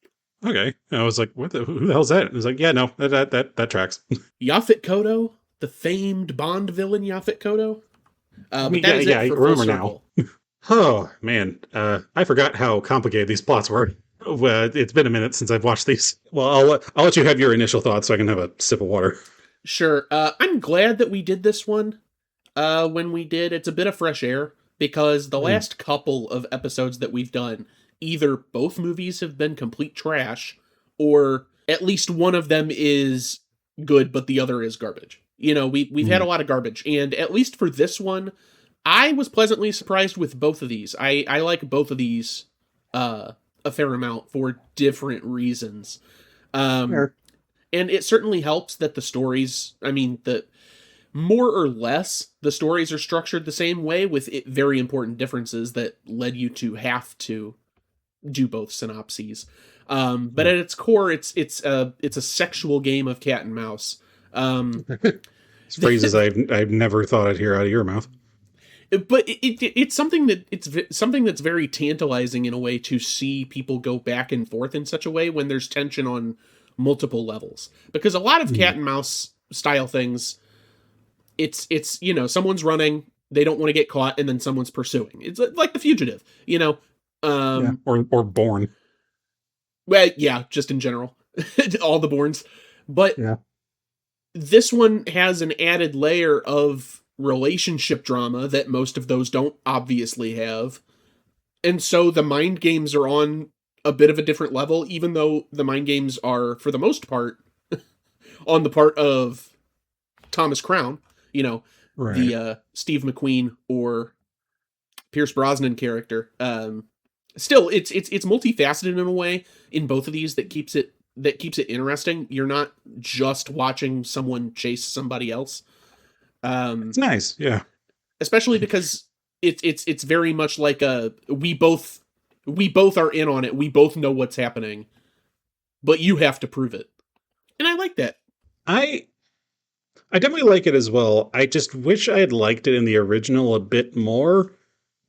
okay. I was like, who the hell's that? It was like, yeah, no, that tracks. Yaphet Kotto, the famed Bond villain Yaphet Kotto. I remember now. Oh, man. I forgot how complicated these plots were. It's been a minute since I've watched these. Well, I'll let you have your initial thoughts so I can have a sip of water. Sure. I'm glad that we did this one. When we did, it's a bit of fresh air. Because the last couple of episodes that we've done, either both movies have been complete trash, or at least one of them is good, but the other is garbage. You know, we've had a lot of garbage, and at least for this one, I was pleasantly surprised with both of these. I like both of these a fair amount for different reasons. Sure. And it certainly helps that the stories, more or less, the stories are structured the same way with very important differences that led you to have to do both synopses. But at its core, it's a sexual game of cat and mouse. Phrases I've never thought I'd hear out of your mouth. But it's something that's very tantalizing in a way to see people go back and forth in such a way when there's tension on multiple levels. Because a lot of cat and mouse style things, it's someone's running, they don't want to get caught, and then someone's pursuing. It's like The Fugitive, or Born. Well, yeah, just in general, all the Bournes. But this one has an added layer of relationship drama that most of those don't obviously have, and so the mind games are on a bit of a different level, even though the mind games are, for the most part, on the part of Thomas Crown. Right. The Steve McQueen or Pierce Brosnan character. Still, it's multifaceted in a way in both of these that keeps it interesting. You're not just watching someone chase somebody else. It's nice, yeah. Especially because it's very much like we both are in on it. We both know what's happening, but you have to prove it, and I like that. I definitely like it as well. I just wish I had liked it in the original a bit more.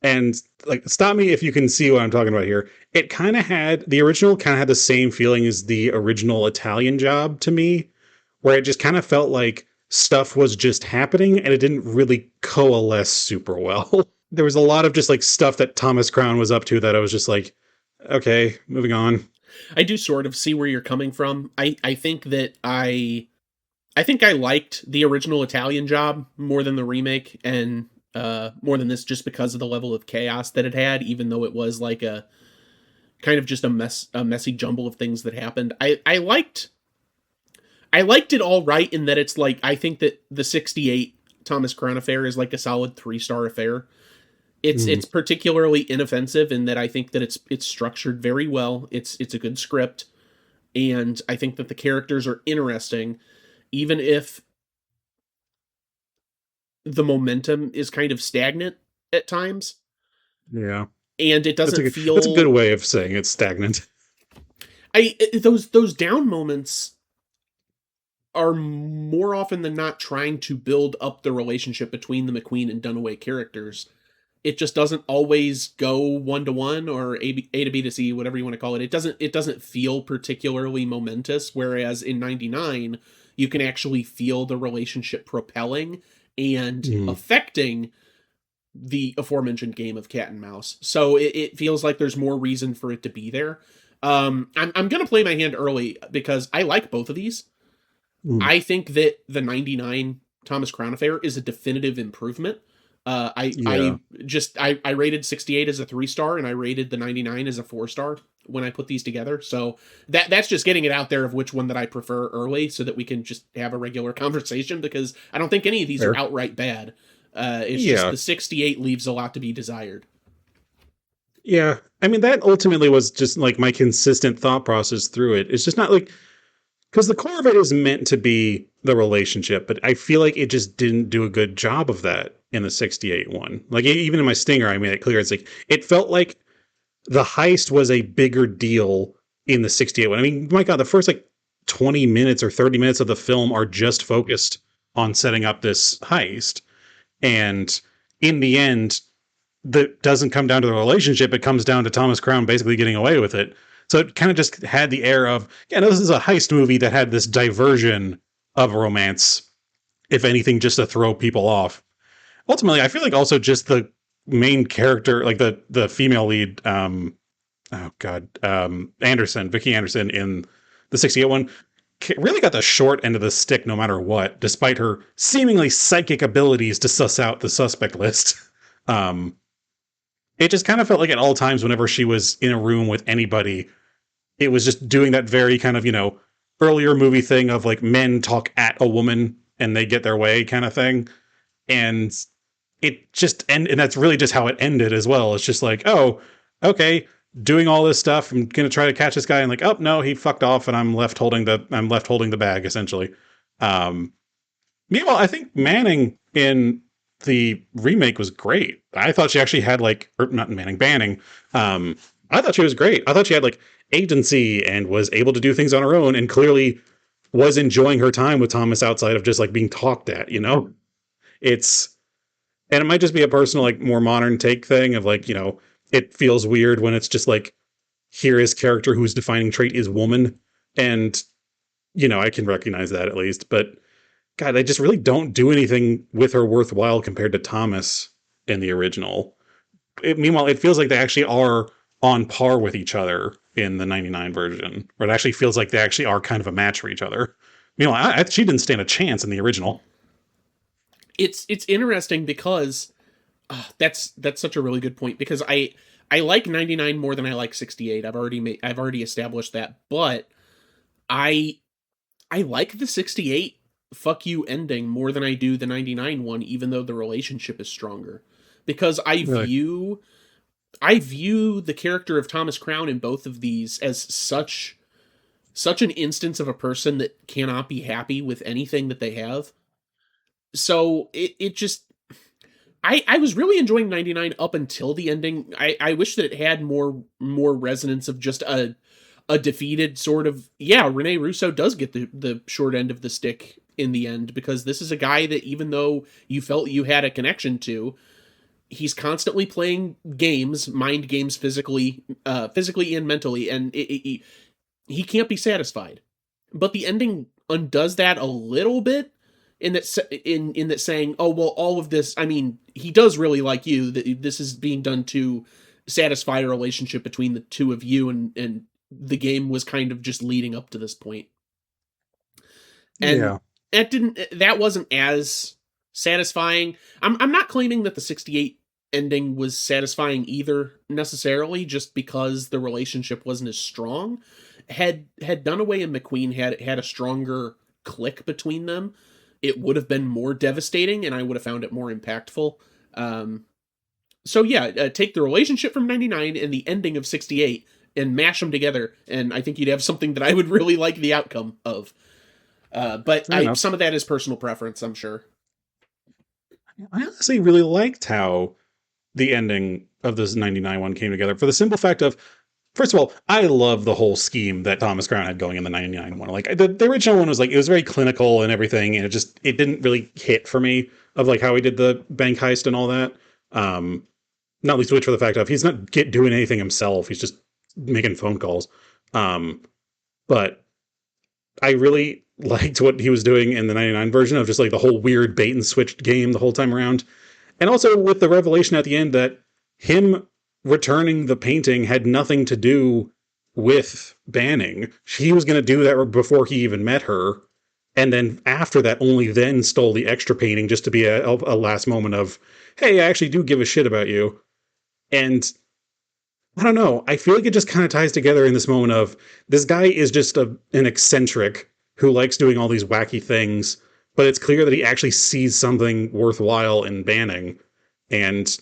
And stop me if you can see what I'm talking about here. The original kind of had the same feeling as the original Italian Job to me, where it just kind of felt like stuff was just happening and it didn't really coalesce super well. There was a lot of just stuff that Thomas Crown was up to that I was just like, okay, moving on. I do sort of see where you're coming from. I think that I liked the original Italian Job more than the remake, and more than this just because of the level of chaos that it had, even though it was like a kind of just a messy jumble of things that happened. I liked it all right in that it's I think that the 68 Thomas Crown Affair is a solid 3-star affair. It's particularly inoffensive in that I think that it's structured very well. It's a good script. And I think that the characters are interesting, even if the momentum is kind of stagnant at times. Yeah. And it doesn't That's a good feel way of saying it's stagnant. those down moments are more often than not trying to build up the relationship between the McQueen and Dunaway characters. It just doesn't always go 1-to-1 or A to B to C, whatever you want to call it. It doesn't feel particularly momentous, whereas in 99 you can actually feel the relationship propelling and affecting the aforementioned game of cat and mouse. So it feels like there's more reason for it to be there. I'm gonna play my hand early because I like both of these. Mm. I think that the 99 Thomas Crown Affair is a definitive improvement. Yeah. I rated 68 as a 3-star and I rated the 99 as a 4-star when I put these together. So that's just getting it out there of which one that I prefer early so that we can just have a regular conversation, because I don't think any of these are Fair. outright bad. It's just Yeah. the 68 leaves a lot to be desired. Yeah. I mean, that ultimately was just like my consistent thought process through it. It's just not like, because the core of it is meant to be the relationship, but I feel like it just didn't do a good job of that in the 68 one. Like, even in my stinger, I made it clear. It's like, it felt like the heist was a bigger deal in the 68 one. I mean, my God, the first like 20 minutes or 30 minutes of the film are just focused on setting up this heist. And in the end, that doesn't come down to the relationship. It comes down to Thomas Crown basically getting away with it. So it kind of just had the air of, yeah, no, this is a heist movie that had this diversion of romance, if anything, just to throw people off. Ultimately, I feel like also just the main character, like the female lead, oh God, Vicky Anderson in the 68 one, really got the short end of the stick no matter what, despite her seemingly psychic abilities to suss out the suspect list. Um, it just kind of felt like at all times whenever she was in a room with anybody, it was just doing that very kind of, earlier movie thing of like men talk at a woman and they get their way kind of thing. And it just, and that's really just how it ended as well. It's just like, oh, okay, doing all this stuff. I'm going to try to catch this guy. And like, oh no, he fucked off and I'm left holding the bag essentially. Um, Meanwhile, I think Manning in the remake was great. I thought she actually had like, or not Manning, Banning. I thought she was great. I thought she had like agency and was able to do things on her own, and clearly was enjoying her time with Thomas outside of just like being talked at. It's, and it might just be a personal, like more modern take thing of like, it feels weird when it's just like, here is character whose defining trait is woman. And, I can recognize that at least, but God, they just really don't do anything with her worthwhile compared to Thomas in the original. Meanwhile, it feels like they actually are on par with each other in the 99 version, where it actually feels like they actually are kind of a match for each other. Meanwhile, she didn't stand a chance in the original. It's interesting because that's such a really good point, because I like 99 more than I like 68. I've already established that, but I I like the 68 fuck you ending more than I do the 99 one, even though the relationship is stronger. Because Really? I view the character of Thomas Crown in both of these as such an instance of a person that cannot be happy with anything that they have. So it just I was really enjoying 99 up until the ending. I wish that it had more resonance of just a defeated sort of, yeah, Rene Russo does get the short end of the stick in the end, because this is a guy that, even though you felt you had a connection to, he's constantly playing games, mind games, physically and mentally, and he can't be satisfied. But the ending undoes that a little bit, in that saying, oh well, all of this, I mean, he does really like you. That this is being done to satisfy a relationship between the two of you, and the game was kind of just leading up to this point. And Yeah. that wasn't as satisfying. I'm not claiming that the 68 ending was satisfying either necessarily, just because the relationship wasn't as strong. Had Dunaway and McQueen had a stronger click between them, it would have been more devastating, and I would have found it more impactful. So yeah, take the relationship from 99 and the ending of 68 and mash them together, and I think you'd have something that I would really like the outcome of. But some of that is personal preference, I'm sure. I honestly really liked how the ending of this 99 one came together for the simple fact of, first of all, I love the whole scheme that Thomas Crown had going in the 99 one. Like the original one was like, it was very clinical and everything. And it didn't really hit for me of like how he did the bank heist and all that. Not least which for the fact of he's not doing anything himself. He's just making phone calls. But I really liked what he was doing in the 99 version of just like the whole weird bait and switch game the whole time around. And also with the revelation at the end that him returning the painting had nothing to do with banning. He was going to do that before he even met her. And then after that, only then stole the extra painting just to be a last moment of, hey, I actually do give a shit about you. And I don't know. I feel like it just kind of ties together in this moment of this guy is just an eccentric who likes doing all these wacky things, but it's clear that he actually sees something worthwhile in banning. And,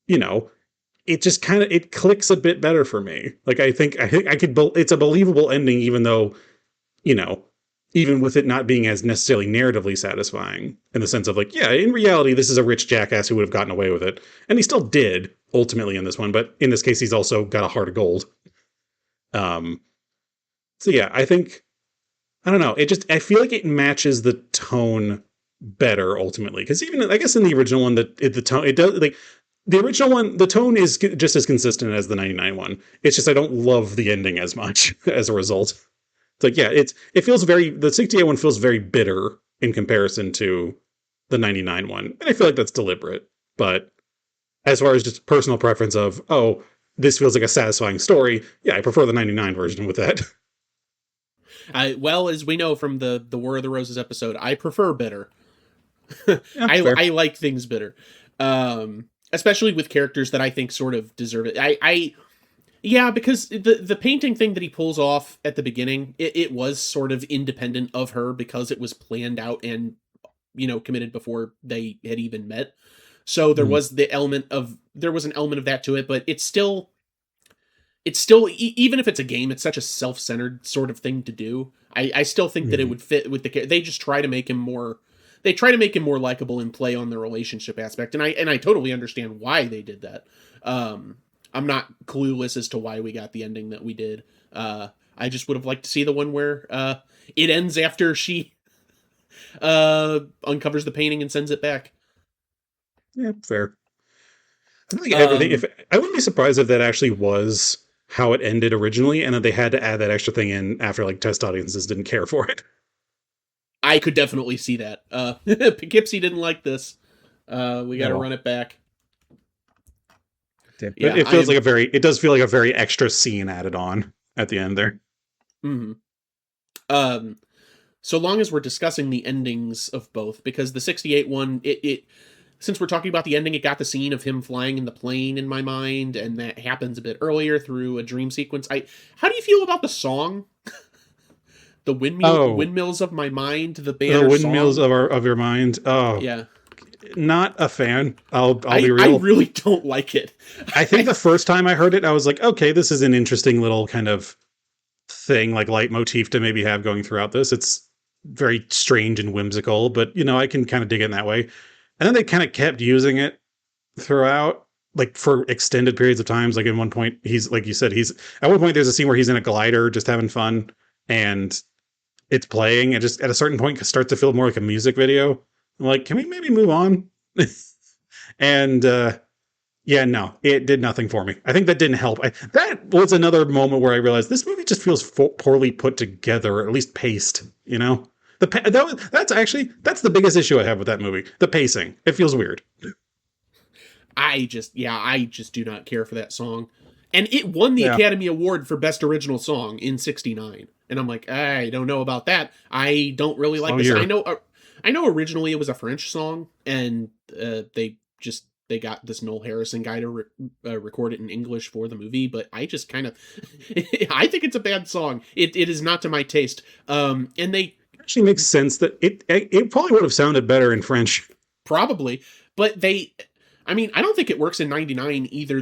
it just kind of, it clicks a bit better for me. Like, I think I could, it's a believable ending, even though, even with it not being as necessarily narratively satisfying in the sense of like, yeah, in reality, this is a rich jackass who would have gotten away with it. And he still did ultimately in this one, but in this case, he's also got a heart of gold. So yeah, I don't know. I feel like it matches the tone better ultimately. Cause even, I guess in the original one, the tone, it does like the original one, the tone is just as consistent as the 99 one. It's just, I don't love the ending as much as a result. It's like, yeah, it feels the 68 one feels very bitter in comparison to the 99 one. And I feel like that's deliberate. But as far as just personal preference of, oh, this feels like a satisfying story, yeah, I prefer the 99 version with that. Well, as we know from the War of the Roses episode, I prefer bitter. Yeah, I like things bitter. Especially with characters that I think sort of deserve it. Yeah, because the painting thing that he pulls off at the beginning, it was sort of independent of her because it was planned out and, committed before they had even met. So there was an element of that to it, but it's still, even if it's a game, it's such a self-centered sort of thing to do. I still think that it would fit with the character. They just try to make him more, likable and play on the relationship aspect. And I totally understand why they did that. I'm not clueless as to why we got the ending that we did. I just would have liked to see the one where it ends after she uncovers the painting and sends it back. Yeah, fair. I think everything. I wouldn't be surprised if that actually was how it ended originally, and that they had to add that extra thing in after like test audiences didn't care for it. I could definitely see that. Poughkeepsie didn't like this. We got to run it back. But yeah, it feels it does feel like a very extra scene added on at the end there. Mm-hmm. So long as we're discussing the endings of both, because the 68 one, it since we're talking about the ending, it got the scene of him flying in the plane in my mind, and that happens a bit earlier through a dream sequence. How do you feel about the song? The Windmills of My Mind, the banner The Windmills song? of Your Mind. Oh, yeah. Not a fan. I'll be real. I really don't like it. I think the first time I heard it, I was like, okay, this is an interesting little kind of thing, like leitmotif to maybe have going throughout this. It's very strange and whimsical, but I can kind of dig it in that way. And then they kind of kept using it throughout, like for extended periods of times. Like in one point, he's like you said, at one point there's a scene where he's in a glider just having fun, and it's playing, and just at a certain point it starts to feel more like a music video. I'm like, can we maybe move on? And yeah, no, it did nothing for me. I think that didn't help. That was another moment where I realized this movie just feels poorly put together, or at least paced. That's the biggest issue I have with that movie. The pacing. It feels weird. I just do not care for that song. And it won the Academy Award for Best Original Song in '69. And I'm like, I don't know about that. I don't really like this. Year. I know originally it was a French song, and they got this Noel Harrison guy to record it in English for the movie, but I just kind of, I think it's a bad song. It is not to my taste. And they actually makes sense that it probably would have sounded better in French. Probably, but I mean, I don't think it works in 99 either.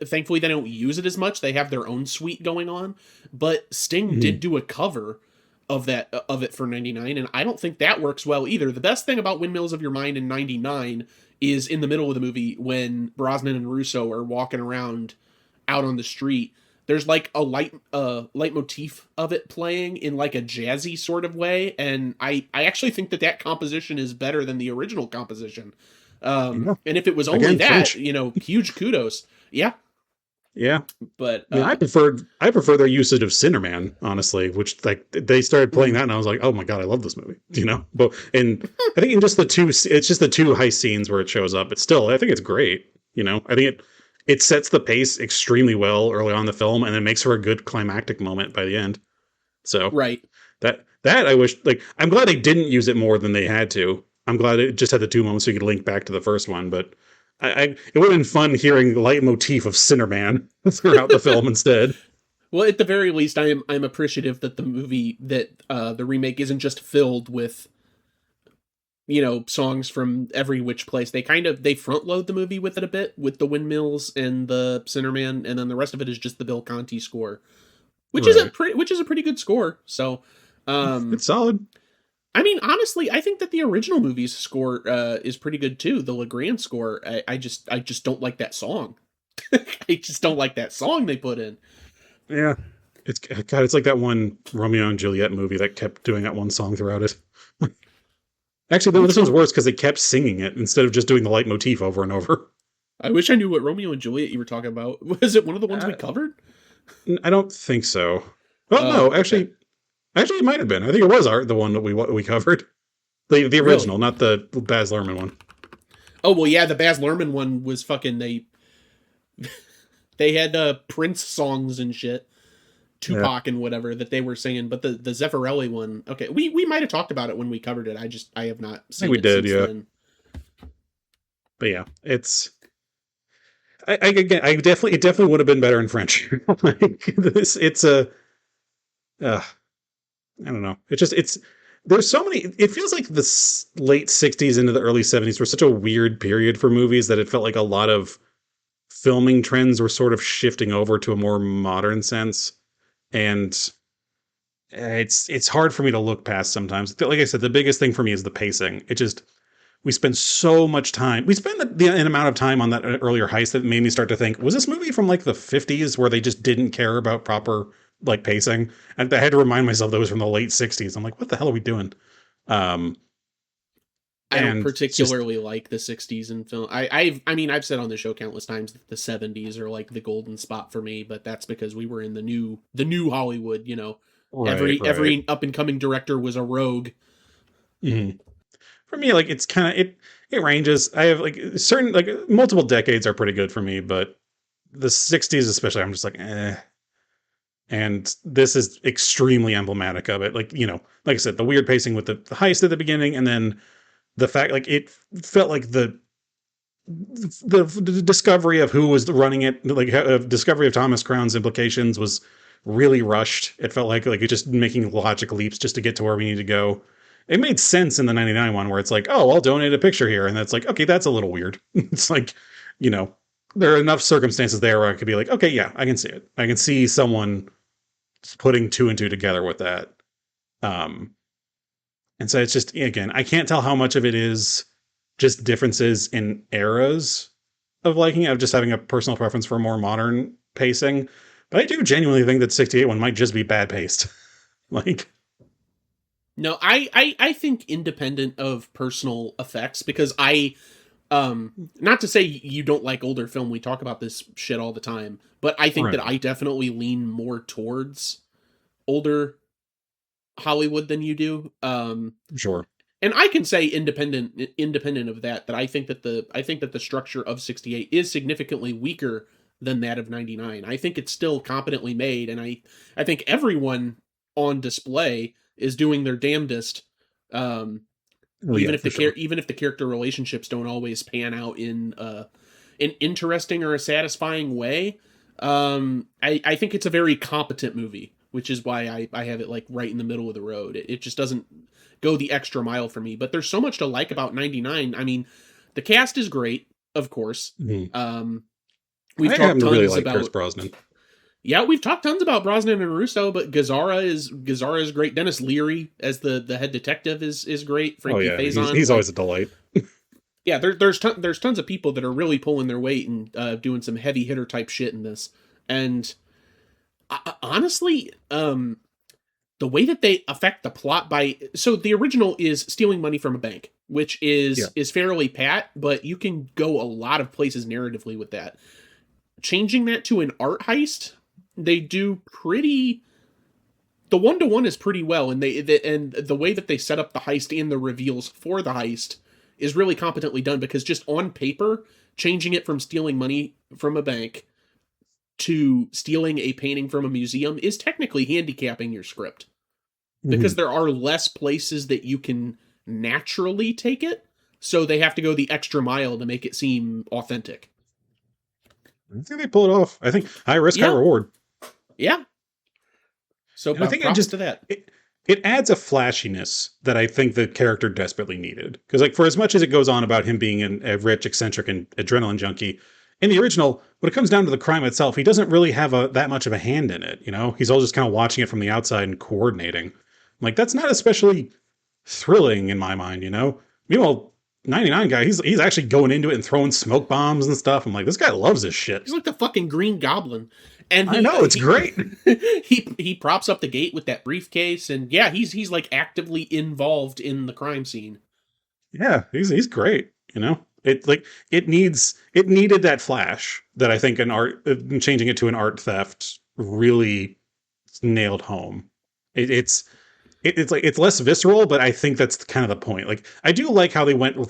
Thankfully, they don't use it as much. They have their own suite going on. But Sting did do a cover of it for 99, and I don't think that works well either. The best thing about Windmills of Your Mind in 99 is in the middle of the movie when Brosnan and Russo are walking around out on the street. There's like a leitmotif of it playing in like a jazzy sort of way, and I actually think that composition is better than the original composition. And if it was only that, huge kudos. Yeah. Yeah. But I mean, I prefer their usage of Cinderman, honestly, which like they started playing that and I was like, oh my God, I love this movie, but I think in just it's just the two heist scenes where it shows up. It's still, I think it's great. I think it sets the pace extremely well early on in the film and it makes for a good climactic moment by the end. So right. That I wish, like, I'm glad they didn't use it more than they had to. I'm glad it just had the two moments so you could link back to the first one, but it would have been fun hearing the leitmotif of Cinderman throughout the film instead. Well, at the very least, I'm appreciative that the remake isn't just filled with, songs from every which place. They front load the movie with it a bit with the windmills and the Cinderman, and then the rest of it is just the Bill Conti score, which is a pretty good score. So, it's solid. I mean, honestly, I think that the original movie's score is pretty good too. The Legrand score, I just don't like that song. I just don't like that song they put in. Yeah, it's like that one Romeo and Juliet movie that kept doing that one song throughout it. Actually, this one's worse because they kept singing it instead of just doing the leitmotif over and over. I wish I knew what Romeo and Juliet you were talking about. Was it one of the ones we covered? I don't think so. Well, no, actually. Actually, it might have been. I think it was the one that we covered. The original, really? Not the Baz Luhrmann one. Oh, well, yeah, the Baz Luhrmann one was fucking... They had Prince songs and shit. Tupac and whatever that they were singing. But the Zeffirelli one... Okay, we might have talked about it when we covered it. I have not seen it since then. But yeah, it's... it definitely would have been better in French. I don't know. There's so many, it feels like the late 60s into the early 70s were such a weird period for movies that it felt like a lot of filming trends were sort of shifting over to a more modern sense. And it's hard for me to look past sometimes. Like I said, the biggest thing for me is the pacing. We spend so much time. We spend an amount of time on that earlier heist that made me start to think, was this movie from like the 50s where they just didn't care about proper like pacing? And I had to remind myself that it was from the late 60s. I'm like, what the hell are we doing? I don't particularly like the 60s in film. I've said on the show countless times that the 70s are like the golden spot for me, but that's because we were in the new Hollywood, every up and coming director was a rogue. Mm-hmm. For me, like, it's kind of, it ranges. I have like certain, like, multiple decades are pretty good for me, but the 60s especially, I'm just like, eh. And this is extremely emblematic of it. Like, like I said, the weird pacing with the heist at the beginning, and then the fact, like, it felt like the discovery of who was running it, like, discovery of Thomas Crown's implications was really rushed. It felt like it just making logic leaps just to get to where we need to go. It made sense in the 99 one where it's like, oh, I'll donate a picture here. And that's like, okay, that's a little weird. It's like, there are enough circumstances there where I could be like, okay, yeah, I can see it. I can see someone putting two and two together with that. And so it's just, again, I can't tell how much of it is just differences in eras of liking, of just having a personal preference for more modern pacing. But I do genuinely think that 68 one might just be bad paced. Like... No, I think independent of personal effects, because not to say you don't like older film, we talk about this shit all the time, but I think that I definitely lean more towards older Hollywood than you do. Sure. And I can say independent of that I think that the structure of 68 is significantly weaker than that of 99. I think it's still competently made, and I think everyone on display is doing their damnedest, even if the character relationships don't always pan out in an interesting or a satisfying way. I think it's a very competent movie, which is why I have it like right in the middle of the road. It just doesn't go the extra mile for me. But there's so much to like about 99. I mean, the cast is great. of course. Mhm. We've I talked happen to really tons like Pierce about Brosnan. yeah, we've talked tons about Brosnan and Russo, but Gazzara is great. Dennis Leary as the head detective is great. Oh Frankie yeah, Faison, he's always like a delight. yeah, there's tons of people that are really pulling their weight and doing some heavy hitter type shit in this. And honestly, the way that they affect the plot by so the original is stealing money from a bank, which Yeah. is fairly pat, but you can go a lot of places narratively with that. Changing that to an art heist, they do pretty. The 1-to-1 is pretty well, and and the way that they set up the heist and the reveals for the heist is really competently done because just on paper, changing it from stealing money from a bank to stealing a painting from a museum is technically handicapping your script because Mhm. there are less places that you can naturally take it, so they have to go the extra mile to make it seem authentic. I think they pull it off. I think high risk, high Yeah, reward. yeah. So And I think props to that. it adds a flashiness that I think the character desperately needed. Because like for as much as it goes on about him being a rich, eccentric, and adrenaline junkie, in the original, when it comes down to the crime itself, he doesn't really have that much of a hand in it. You know, he's all just kind of watching it from the outside and coordinating. Like that's not especially thrilling in my mind. You know, meanwhile. 99 guy, he's actually going into it and throwing smoke bombs and stuff. I'm like, this guy loves this shit. He's like the fucking Green Goblin, and I know, it's great. he props up the gate with that briefcase, and yeah, he's like actively involved in the crime scene. Yeah, he's great. You know, it needed that flash that I think an art changing it to an art theft really nailed home. It's like it's less visceral, but I think that's kind of the point. Like I do like how they managed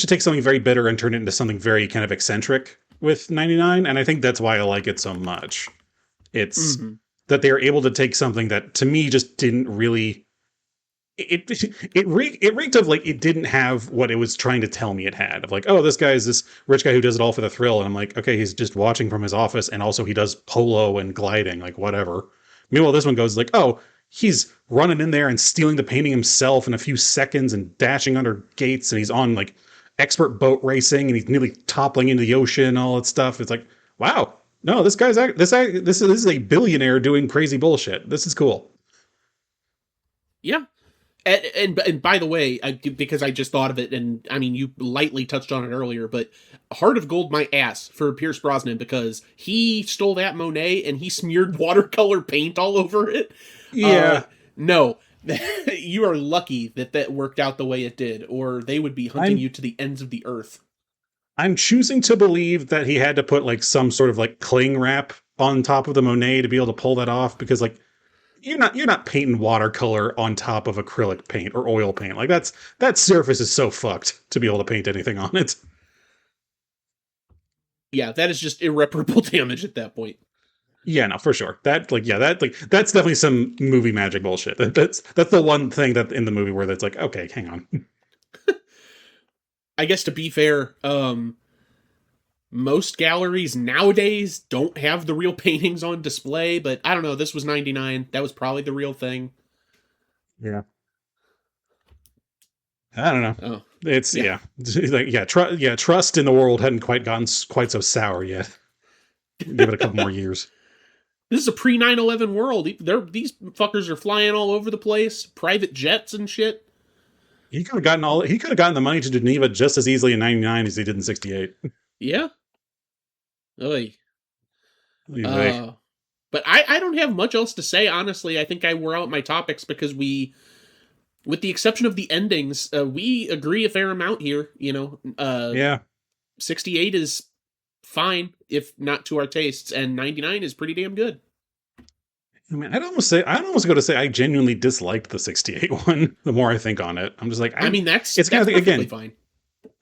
to take something very bitter and turn it into something very kind of eccentric with 99, and I think that's why I like it so much. It's Mm-hmm. that they are able to take something that to me just didn't really it reeked of like it didn't have what it was trying to tell me it had of like, oh, this guy is this rich guy who does it all for the thrill, and I'm like, okay, he's just watching from his office, and also he does polo and gliding, like whatever. Meanwhile, this one goes like, oh, he's running in there and stealing the painting himself in a few seconds and dashing under gates, and he's on like expert boat racing, and he's nearly toppling into the ocean and all that stuff. It's like, wow, no, this is a billionaire doing crazy bullshit. This is cool. Yeah, and by the way, because I just thought of it, and I mean you lightly touched on it earlier, but Heart of Gold my ass for Pierce Brosnan because he stole that Monet and he smeared watercolor paint all over it. Yeah. No, you are lucky that that worked out the way it did, or they would be hunting you to the ends of the earth. I'm choosing to believe that he had to put like some sort of like cling wrap on top of the Monet to be able to pull that off because like you're not painting watercolor on top of acrylic paint or oil paint. Like that surface is so fucked to be able to paint anything on it. Yeah, that is just irreparable damage at that point. Yeah, no, for sure. That's definitely some movie magic bullshit. That's the one thing that in the movie where that's like, okay, hang on. I guess to be fair, most galleries nowadays don't have the real paintings on display, but I don't know, this was 99. That was probably the real thing. Yeah. I don't know. Oh. It's yeah. Trust in the world hadn't quite gotten quite so sour yet. Give it a couple more years. This is a pre 9/11 world. These fuckers are flying all over the place, private jets and shit. He could have gotten the money to Geneva just as easily in 99 as he did in 68. Yeah. Oy. Anyway. But I don't have much else to say, honestly. I think I wore out my topics because we, with the exception of the endings, we agree a fair amount here, you know. Yeah. 68 is fine, if not to our tastes, and 99 is pretty damn good. I mean, I'd almost go to say I genuinely disliked the 68 one the more I think on it. I'm just like, I mean, that's kind of perfectly fine.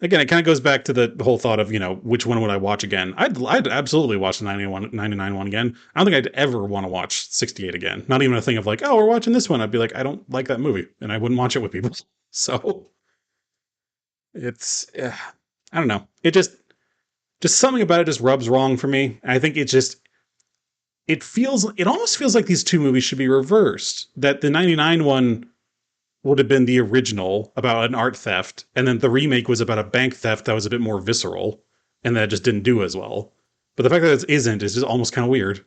Again, it kind of goes back to the whole thought of, you know, which one would I watch again? I'd absolutely watch the 99 one again. I don't think I'd ever want to watch 68 again. Not even a thing of like, oh, we're watching this one. I'd be like, I don't like that movie, and I wouldn't watch it with people. So it's, I don't know. It just something about it just rubs wrong for me. I think it almost feels like these two movies should be reversed. That the 99 one would have been the original about an art theft, and then the remake was about a bank theft that was a bit more visceral, and that just didn't do as well. But the fact that it isn't is just almost kind of weird.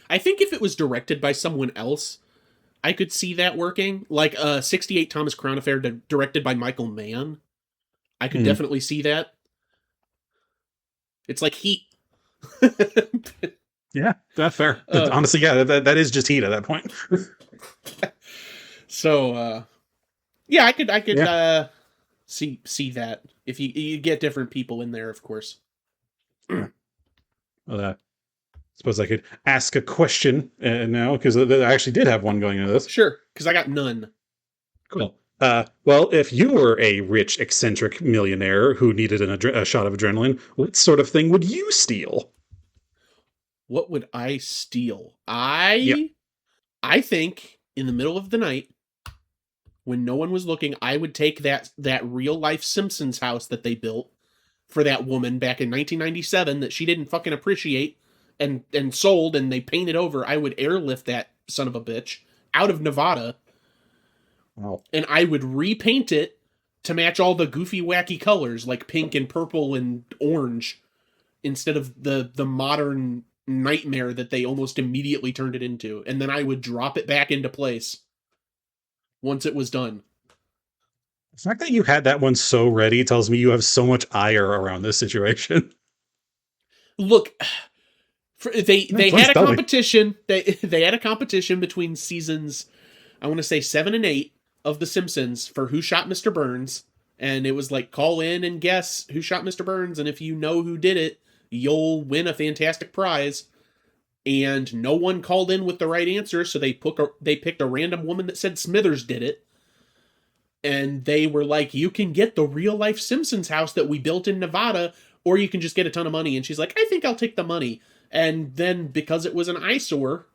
I think if it was directed by someone else, I could see that working. Like 68 Thomas Crown Affair directed by Michael Mann. I could definitely see that. It's like Heat. Yeah, that's fair. Honestly, yeah, that is just Heat at that point. So, yeah, I could see that if you get different people in there, of course. Well, suppose I could ask a question now, because I actually did have one going into this. Sure, because I got none. Cool. Well, if you were a rich, eccentric millionaire who needed a shot of adrenaline, what sort of thing would you steal? What would I steal? I think in the middle of the night, when no one was looking, I would take that real life Simpsons house that they built for that woman back in 1997 that she didn't fucking appreciate and sold, and they painted over. I would airlift that son of a bitch out of Nevada. Wow. And I would repaint it to match all the goofy, wacky colors like pink and purple and orange instead of the modern nightmare that they almost immediately turned it into. And then I would drop it back into place once it was done. The fact that you had that one so ready tells me you have so much ire around this situation. Look, they had a competition. They had a competition between seasons, I want to say 7 and 8 of The Simpsons for who shot Mr. Burns. And it was like, call in and guess who shot Mr. Burns. And if you know who did it, you'll win a fantastic prize. And no one called in with the right answer, so they picked a random woman that said Smithers did it. And they were like, you can get the real life Simpsons house that we built in Nevada, or you can just get a ton of money. And she's like, I think I'll take the money. And then because it was an eyesore,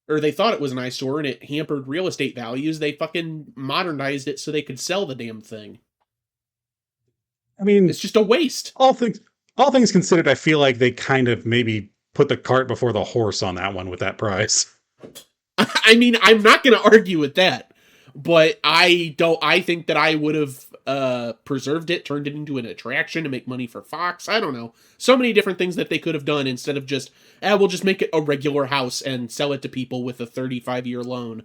or they thought it was an eyesore and it hampered real estate values, they fucking modernized it so they could sell the damn thing. I mean, it's just a waste. All things considered, I feel like they kind of maybe put the cart before the horse on that one with that price. I mean, I'm not going to argue with that, but I think that I would have preserved it, turned it into an attraction to make money for Fox. I don't know. So many different things that they could have done instead of just, we'll just make it a regular house and sell it to people with a 35-year loan.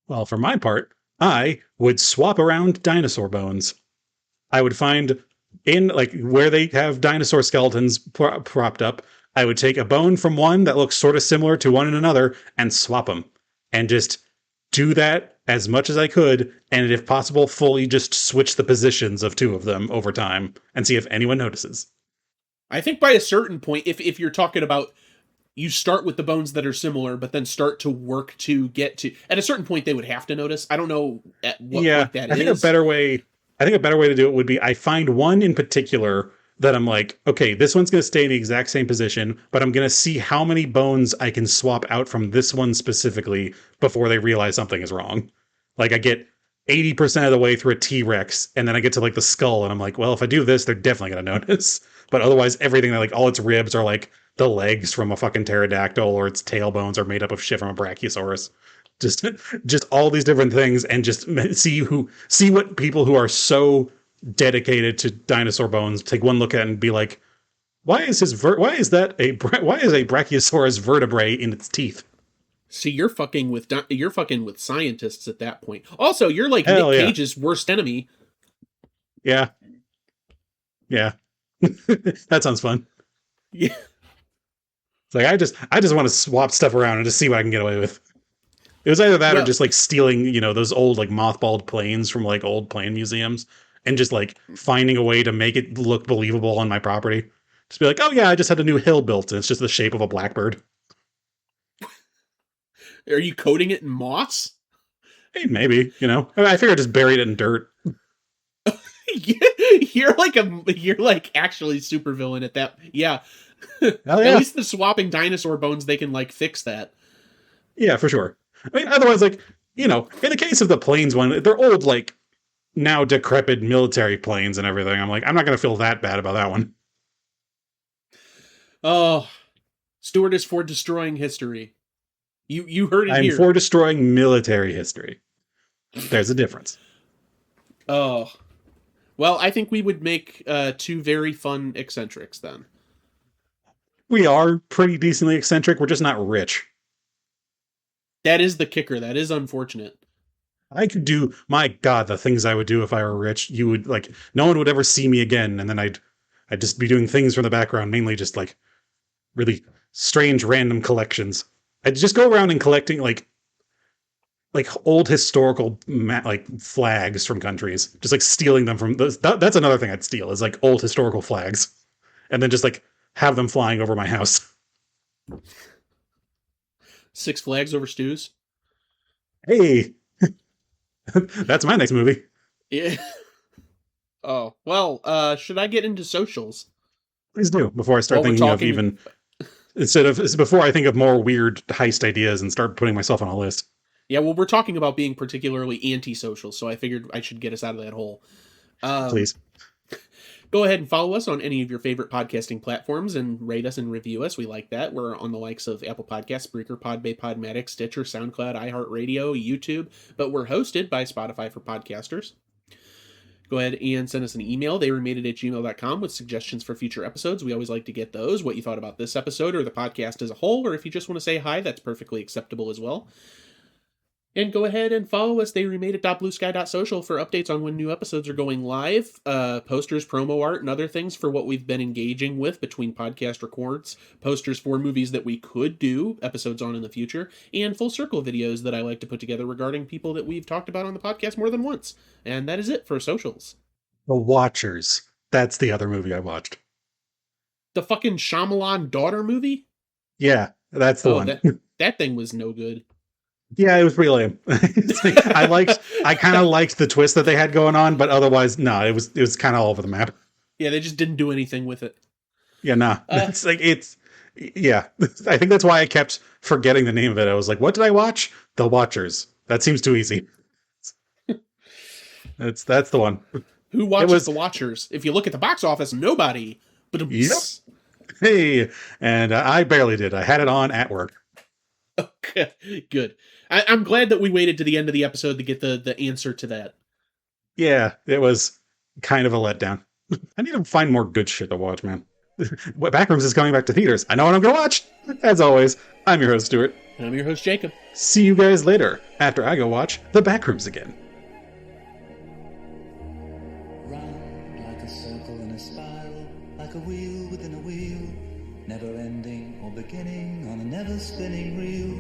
Well, for my part, I would swap around dinosaur bones. I would find in like where they have dinosaur skeletons propped up, I would take a bone from one that looks sort of similar to one in another and swap them, and just do that as much as I could, and if possible, fully just switch the positions of two of them over time and see if anyone notices. I think by a certain point, if you're talking about, you start with the bones that are similar, but then start to work to get to, at a certain point they would have to notice. I don't know at what point that is. I think a better way to do it would be I find one in particular that I'm like, okay, this one's going to stay in the exact same position, but I'm going to see how many bones I can swap out from this one specifically before they realize something is wrong. Like I get 80% of the way through a T-Rex, and then I get to like the skull, and I'm like, well, if I do this, they're definitely going to notice. But otherwise, everything, like all its ribs are like the legs from a fucking pterodactyl, or its tail bones are made up of shit from a brachiosaurus. Just all these different things, and just see what people who are so dedicated to dinosaur bones take one look at and be like, why is a brachiosaurus vertebrae in its teeth? See, you're fucking with scientists at that point. Also, you're like Nick Cage's worst enemy. Yeah. That sounds fun. Yeah. It's like I just want to swap stuff around and just see what I can get away with. It was either that or just like stealing, those old like mothballed planes from like old plane museums and just like finding a way to make it look believable on my property. Just be like, oh yeah, I just had a new hill built and it's just the shape of a blackbird. Are you coating it in moss? Hey, maybe, I figured I just buried it in dirt. You're like actually super villain at that. Yeah. At least the swapping dinosaur bones, they can like fix that. Yeah, for sure. I mean, otherwise, like, in the case of the planes one, they're old, like, now decrepit military planes and everything. I'm like, I'm not going to feel that bad about that one. Oh, Stuart is for destroying history. You heard it here. I'm for destroying military history. There's a difference. Oh. Well, I think we would make two very fun eccentrics then. We are pretty decently eccentric. We're just not rich. That is the kicker. That is unfortunate. I could do, my God, the things I would do if I were rich. You would, like, no one would ever see me again, and then I'd just be doing things from the background, mainly just, like, really strange random collections. I'd just go around and collecting, like old historical, like, flags from countries. Just, like, stealing them from, that's another thing I'd steal, is, like, old historical flags. And then just, like, have them flying over my house. Six Flags Over Stews? Hey! That's my next movie. Yeah. Oh, well, should I get into socials? Please do, before I start thinking of even... before I think of more weird heist ideas and start putting myself on a list. Yeah, well, we're talking about being particularly anti-social, so I figured I should get us out of that hole. Please. Go ahead and follow us on any of your favorite podcasting platforms and rate us and review us. We like that. We're on the likes of Apple Podcasts, Spreaker, Podbay, Podmatic, Stitcher, SoundCloud, iHeartRadio, YouTube, but we're hosted by Spotify for podcasters. Go ahead and send us an email, theyremadeit@gmail.com, with suggestions for future episodes. We always like to get those, what you thought about this episode or the podcast as a whole, or if you just want to say hi, that's perfectly acceptable as well. And go ahead and follow us, theyremadeit.bluesky.social, for updates on when new episodes are going live, posters, promo art, and other things for what we've been engaging with between podcast records, posters for movies that we could do episodes on in the future, and full circle videos that I like to put together regarding people that we've talked about on the podcast more than once. And that is it for socials. The Watchers. That's the other movie I watched. The fucking Shyamalan daughter movie? Yeah, that's the one. That thing was no good. Yeah, it was pretty lame. I kind of liked the twist that they had going on, but otherwise, no, it was kind of all over the map. Yeah, they just didn't do anything with it. Yeah, nah. Yeah. I think that's why I kept forgetting the name of it. I was like, what did I watch? The Watchers. That seems too easy. That's the one. Who watches The Watchers? If you look at the box office, nobody. But yep. Hey, and I barely did. I had it on at work. Okay, good. I'm glad that we waited to the end of the episode to get the answer to that. Yeah, it was kind of a letdown. I need to find more good shit to watch, man. Backrooms is coming back to theaters. I know what I'm going to watch. As always, I'm your host, Stuart. And I'm your host, Jacob. See you guys later, after I go watch The Backrooms again. Round like a circle in a spiral, like a wheel within a wheel, never ending or beginning on a never spinning reel,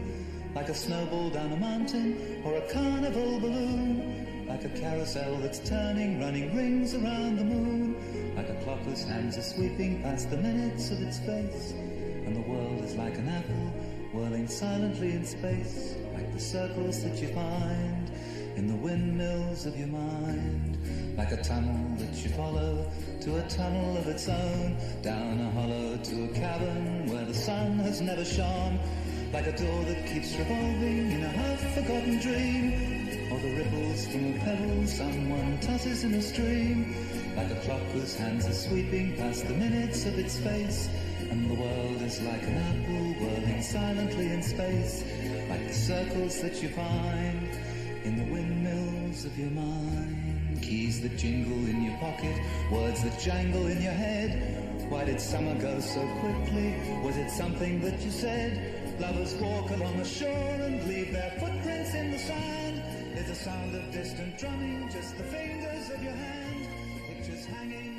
like a snowball down a mountain or a carnival balloon, like a carousel that's turning, running rings around the moon, like a clock whose hands are sweeping past the minutes of its face, and the world is like an apple whirling silently in space, like the circles that you find in the windmills of your mind, like a tunnel that you follow to a tunnel of its own, down a hollow to a cavern where the sun has never shone, like a door that keeps revolving in a half-forgotten dream, or the ripples from a pebble someone tosses in a stream, like a clock whose hands are sweeping past the minutes of its face, and the world is like an apple whirling silently in space, like the circles that you find in the windmills of your mind. Keys that jingle in your pocket, words that jangle in your head. Why did summer go so quickly? Was it something that you said? Lovers walk along the shore and leave their footprints in the sand. Is the sound of distant drumming just the fingers of your hand? Pictures hanging